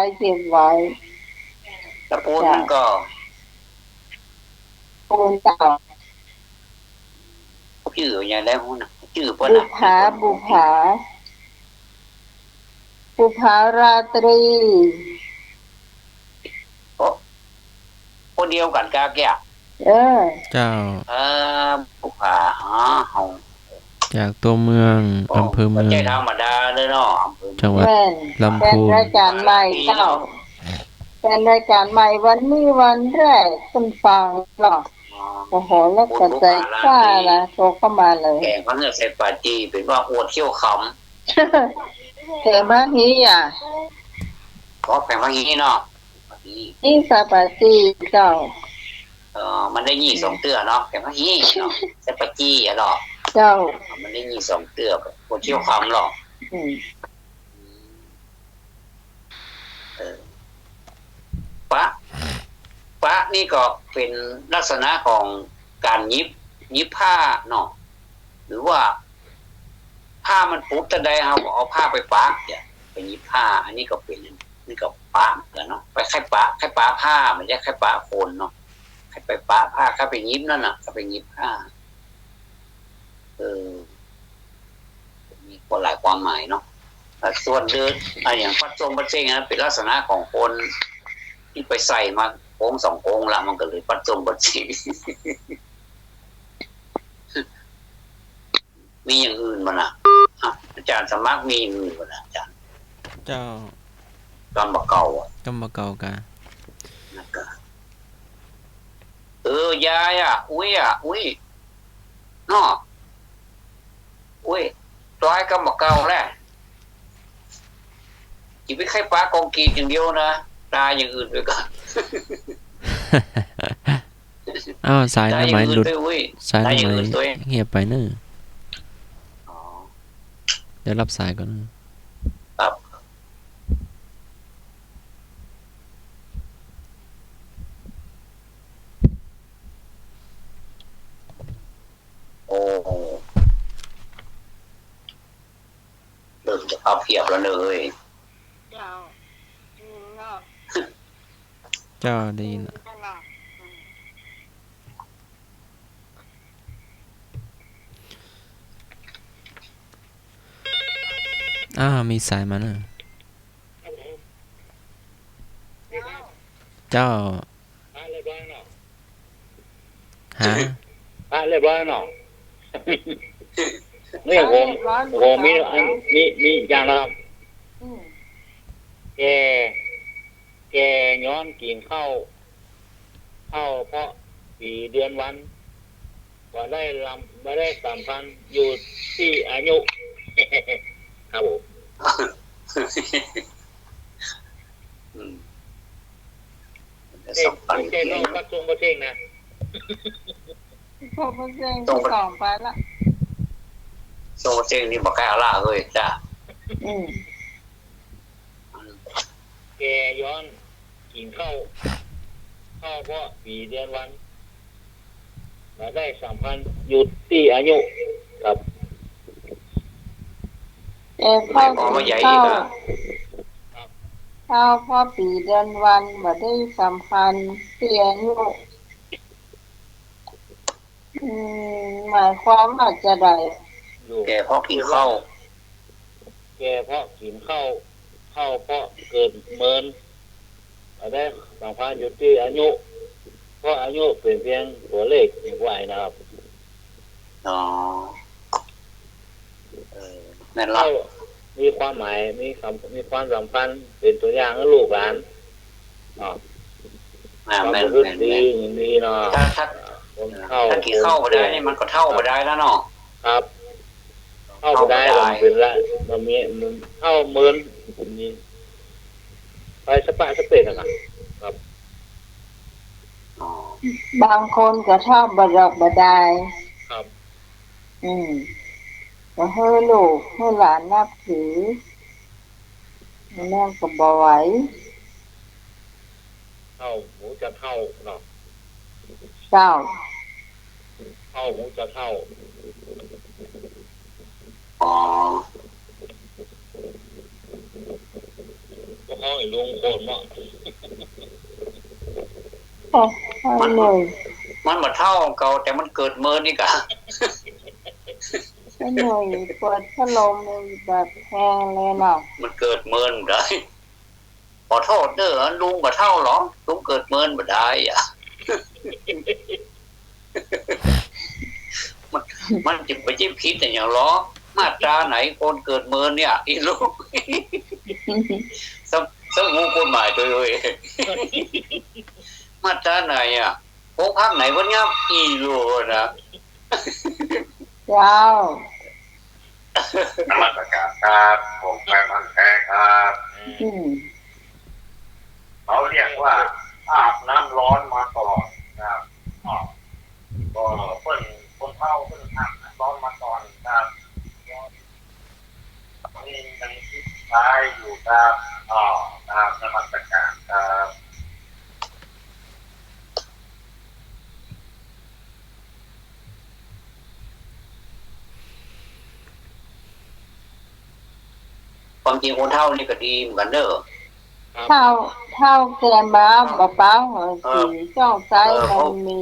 ละปูนั่นก็ปูนเจ้าชื่ออย่างไรฮู้นะชื่อปะนะบุภาราตรีคนเดียวกันกาแก่เจ้าบุภาเฮาจากตัวเมืองอำเภอเมืองใจธรรมดาเลยเนาะจังหวัดลำพูนเป็นรายการใหม่เจ้าเป็นรายการใหม่วันนี้วันแรกคุณฟังเนาะโอ้โหแล้วก็ใจกล้านะโทรเข้ามาเลยแกงเขาเนี่ยใส่ปาจีเป็นว่าอวดเที่ยวขำแกงมะฮีอ่ะก็แกงมะฮีเนาะนี่ซาปาจีเจ้ามันได้ยี่2 เตื้อเนาะแกงมะฮีเนาะใส่ปาจีอ่ะเนาะเจ้ามันได้ยี่2 เตื้ออวดเที่ยวขำหรอกปะนี่ก็เป็นลักษณะของการยิบผ้าเนาะหรือว่าผ้ามันปุ๊บแต่ใดเอาผ้าไปปะเนี่ยไปยิบผ้าอันนี้ก็เป็นนี่ก็ปะเหมือนกันเนาะไปไข่ปะผ้ามันจะไข่ปะโคนเนาะไข่ ให้ไปปะผ้าเข้าไปยิ้มนั่นน่ะเข้าไปยิ้มผ้ามีคนหลายความหมายเนาะส่วนเดินอย่างปัดทรงปัดเจงนะเป็นลักษณะของคนที่ไปใส่มาโค้ง2โค้งละมันก็เลยปัดทรงปัดเจง มีอย่างอื่นมั้ยน่ะอาจารย์สมัครมีอย่างอื่นมั้ยอาจารย์เจ้า กำบะเก่าอ่ะกำบะเก่ากะยายอ่ะอุ้ยเนาะอุ้ยตัวไอ้กำบะเก่าแหละจิไปไข่ปลากองกีอย่างเดียวนะตาอย่างอื่นด้วยกันสายน้ำไหมหลุดสายน้ำไหมเงียบไปเนอะเดี๋ยวรับสายก่อนครับโอ้เริ่มจะเอาเพียบแล้วเลยเจ้าได้ยินมีสายมาเนอะเจ้าฮะเรียบร้อยเนาะนี่ผมมีอย่างนะครับแกย้อนกินข้าวเพราะปีเดือนวันว่าได้สัมพันธ์อยู่ที่อายุครับผมสัมพันธ์เจ้าก็ตรงประเทศนะพวกมันเองที่สองไปละโซเจงนี่บอกแค่ล่าเลยจ้ะแกย้อนกินข้าวเพราะปีเดือนวันมาได้สัมพันธ์หยุดที่อายุครับพ่อกินข้าวพ่อปีเดือนวันมาได้สัมพันธ์ที่อายุหมายความว่าจะได้แกเพราะกินข้าวเพราะเกิดเมินมาได้สัมพันธ์หยุดที่อายุเพราะอายุเป็นเพียงตัวเลขอย่างไรนะครับนั่นแหละมีความหมายมีความสัมพันธ์เป็นตัวอย่างให้ลูกหลานแม่นดีอย่างนี้เนาะถ้ากี่เข้ามาได้นี่มันก็เท่ามาได้แล้วเนาะครับเข้ามาได้เป็นละมันมีเข้าเมินนี่ไปสปะสเปดนะครับบางคนก็ชอบบดอกบดายครับก็ให้ลูกให้หลานนับถือแม่ก็บ่ไหวเท่าหมูจะเท่าเนาะเจ้าเท่าหมูจะเท่าก็ห้องลุงโคนมั้งมันมาเท่าเก่าแต่มันเกิดเมินนี่กะหน่อยเปิดพัดลมแบบแพงเลยเนาะมันเกิดเมินได้ขอโทษเด้อลุงบ่เท่าหรอลุงเกิดเมินบ่ได้อ่ะมันจิบไปจิ้มพิษแต่อย่างล้อมาตราไหนคนเกิดเมินเนี่ยอีลูกสักงูคนหมายตัวเองมาตราไหนอ่ะโค้งพักไหนวันนี้อีลูกนะว้าวมาตรการครับผมแฟนพันธุ์แท้ครับเขาเรียกว่าอาบน้ำร้อนมาก่อนครับก็คนเฒ่าเพิ่นอาบน้ำร้อนมาก่อนครับนี่ยังคิดใช้อยู่ครับตามมาตรการครับความจริงคนเฒ่านี่ก็ดีเหมือนกันเด้อเฒ่ เท่าแก่มาป้าหัวสีจ้องใจมันมี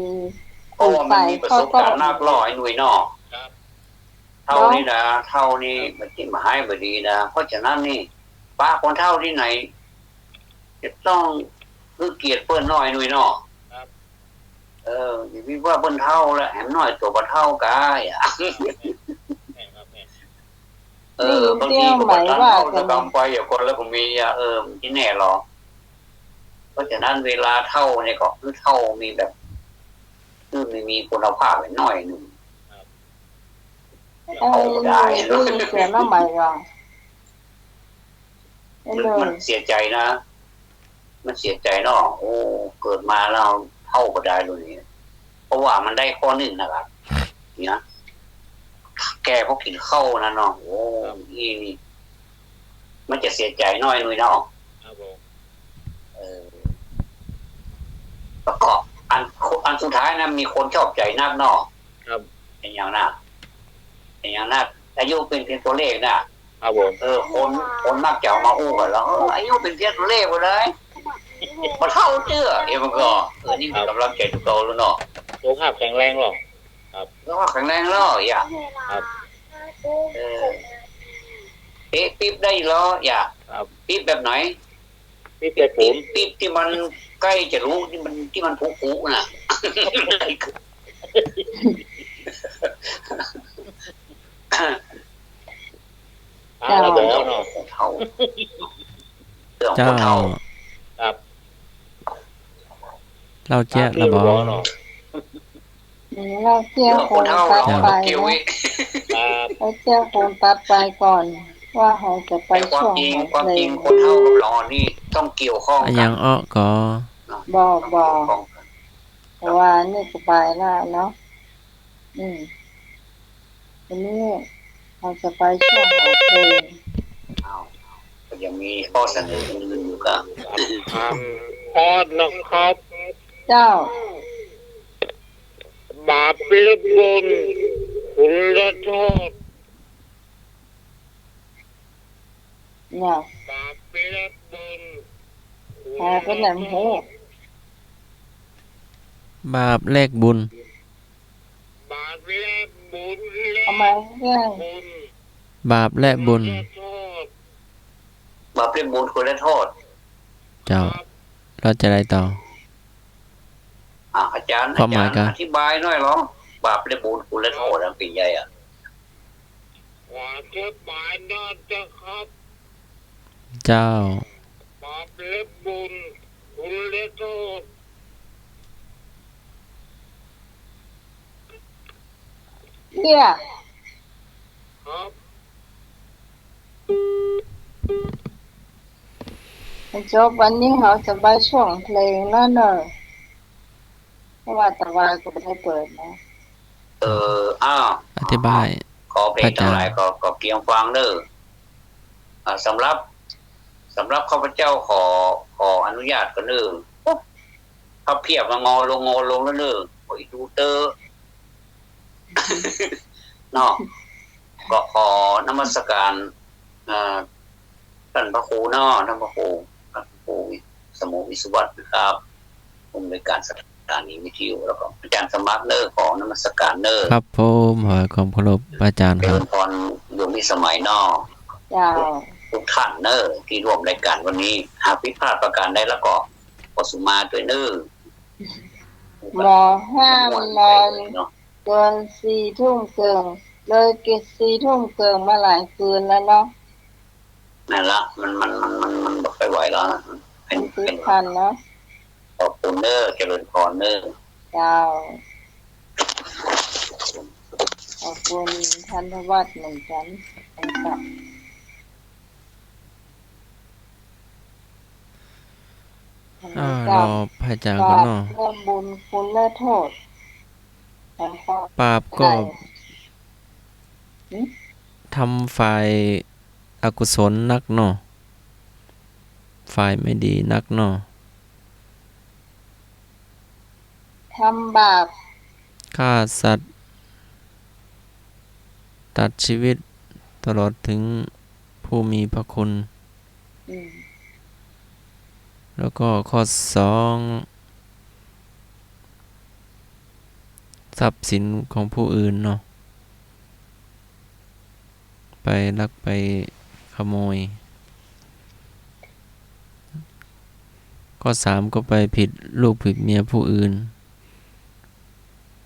เพราะว่ามันมีประสบการณ์นักล่อไอ้หน่วยนอกเท่านี้นะเท่านี้มันที่มาให้บดีนะเพราะฉะนั้นนี่ป้าคนเท่าที่ไหนจะต้องคือเกียรติเปิ้นน้อยหน่วยนอกอย่าวิว่าเปิ้นเท่าแล้วแหมน้อยตัวบ่เท่ากายบางทีก็บ่ทันเท่าจะกำไปอย่างคนแล้วก็มีที่แน่หรอเพราะฉะนั้นเวลาเท่าเนี่ยก็คือเท่ามีแบบคือมีคุณภาพน้อยนึงได้เสียน้ำใหม่ว่ะมันเสียใจนะมันเสียใจเนาะโอ้เกิดมาเราเท่าก็ได้เลยเพราะว่ามันได้ข้อหนึ่งนะครับเนี่ยแกพวกกินเข้านะเนาะโอ้นี่มันจะเสียใจน้อยหน่อยเนาะประกอบอันสุดท้ายนะมีคนชอบใจนักเนาะเป็นอย่างนั้นเป็นอย่างนั้นอายุเป็นเพียงตัวเลขนะครับผมคนมักจะมาอู้กันแล้วอายุเป็นเพียงตัวเลขไปเลยพอเท่าเจื้อมันก็นี่เป็นกำลังใจทุกตัวแล้วเนาะสุขภาพแข็งแรงหรอครับแล้วก็แข็งแรงแล้วอย่าปิ๊บได้แล้วอย่าปิ๊บแบบไหนปิ๊บแบบผมปิ๊บที่มันใกล้จะรู้ที่มันผูน่ะเจ้าครับเราเจ๊ะระบอเราเจ้าคงตัดไปเราเจ้าคงตัดไปก่อนว่าเขาจะไปช่วงความจริงคนเท่ากับรอนี่ต้องเกี่ยวข้องอย่างอ้อก็บอกแต่ว่านี่สบายแล้วเนาะทีนี้เราจะไปช่วงหัวเพลงก็ยังมีข้อเสนออื่นอยู่ก็พอดนะครับ เจ้าบาปเป็นบุญคุณละโทษเนี่ยบาปเป็นบุญเป็นหนังหูบาปแลกบุญบาปเป็นบุญทำไมเรื่องบาปและบุญบาปเป็นบุญคุณละโทษเจ้าเราจะได้ต่ออาจารย์อธิบายหน่อยหรอบาปและบุญคุณและโทษเป็นไงว่าจะบายน่าจะครับเจ้าบาปและบุญคุณและโทษเนี่ยครับจบวันนี้เขาจะไปช่วงเพลงแล้วเนอะเพราะว่าตะวันก็ไม่ได้เปิดนะอธิบายขอเพลงทั้งหลายก็เกี่ยงฟังเด้อสำหรับข้าพเจ้าขออนุญาตกันเด้อถ้าเพียบมางอลงแล้วเด้อโอ้ยดูเตอร์เนาะก็ขอนมัสการท่านพระครูเนาะท่านพระครูสมุวิสุวัฒน์นะครับผู้อำนวยการสถานีวิทยุแล้วก็อาจารย์สมัครเนอร์ของนมัสการเนอร์ครับผมขอความเคารพอาจารย์ครับพรอยู่มีสมัยนอกทุกท่านเนอร์ที่ร่วมรายการวันนี้หากผิดพลาดประการใดแล้วก็ขอสุมาด้วยเนอร์หมอห้ามนอนเกิน4 ทุ่มเกินเลย4 ทุ่มเกินมาหลายคืนแล้วเนาะนั่นละมันบอกไปไหวแล้วเป็นพันเนาะขอบคุณเนอร์เจริญพรเนอร์เจ้าขอบคุณท่านทวัฒน์เหมือนกันรอพระอาจารย์ก่อนเนาะบุญคุณและโทษบาปก็ทำฝ่ายอกุศลนักเนาะฝ่ายไม่ดีนักเนาะทำบาปฆ่าสัตว์ตัดชีวิตตลอดถึงผู้มีพระคุณ แล้วก็ข้อ2ทรัพย์สินของผู้อื่นเนาะไปลักไปขโมยข้อ3ก็ไปผิดลูกผิดเมียผู้อื่น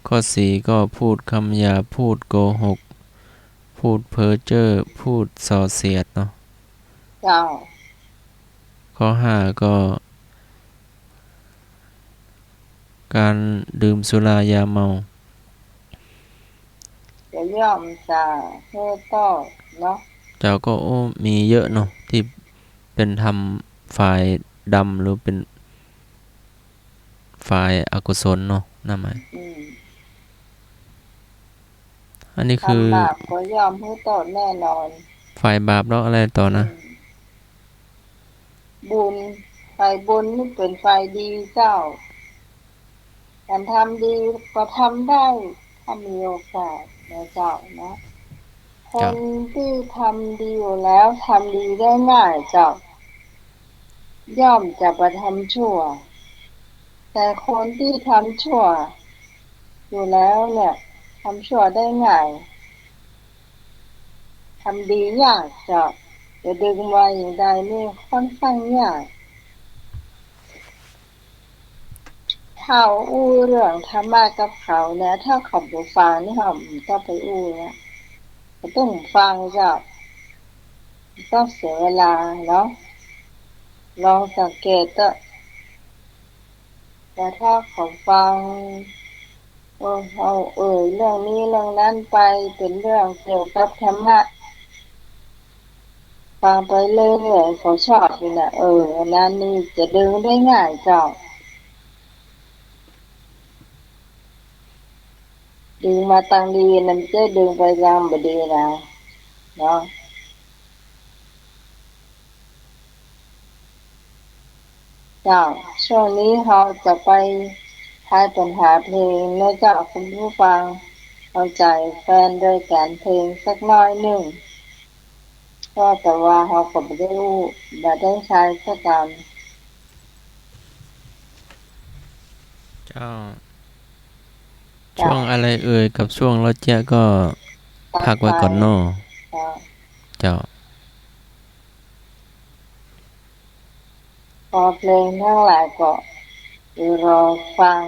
ข้อ4ก็พูดคำหยาบพูดโกหกพูดเพ้อเจ้อพูดส่อเสียดเนาะเจ้าข้อ5ก็การดื่มสุรายาเมาจะย่อมจะเพื่อต่อเนาะเจ้าก็มีเยอะเนาะที่เป็นทำฝ่ายดำหรือเป็นฝ่ายอกุศลเนาะนั่นหมายอันนี้คือบาปก็ย่อมเพื่อต่อแน่นอนฝ่ายบาปแล้วอะไรต่อนะบุญฝ่ายบุญนี่เป็นฝ่ายดีเจ้าการทำดีก็ทำได้ถ้ามีโอกาสนะเจ้านะคนที่ทำดีอยู่แล้วทำดีได้ง่ายเจ้าย่อมจะไปทำชั่วแต่คนที่ทำชั่วอยู่แล้วเนี่ยทำชั่วได้ง่ายทำดียากเจ้าจะดึงไว้อย่างใดนี่ค่อนข้างยากเขาอู้เรื่องธรรมะกับเขาเนี่ยถ้าเขาบ่ฟังนี่เขาต้องไปอู้นะก็ต้องฟังเจ้าต้องเสียเวลาเนาะลองสังเกตแต่ถ้าเขาฟังเอาเรื่องนี้เรื่องนั้นไปเป็นเรื่องเกี่ยวกับธรรมะฟังไปเรื่อยๆเขาชอบอยู่นะอันนั้นนี่จะดึงได้ง่ายเจ้าดึงมาตังดีนั่นจะดึงไปยามบดีนะเนาะเจ้าช่วงนี้เราจะไปทายปัญหาเพลงเนื่องจากคุณผู้ฟังเอาใจแฟนโดยการเพลงสักน้อยหนึ่งก็แต่ว่าเราก็ไม่ได้รู้ไม่ได้ใช้สักการเจ้าช่วงอะไรกับช่วงเราเจ้าก็พักไว้ก่อนเนาะเจ้าพอเพลงทั้งหลายก็รอฟัง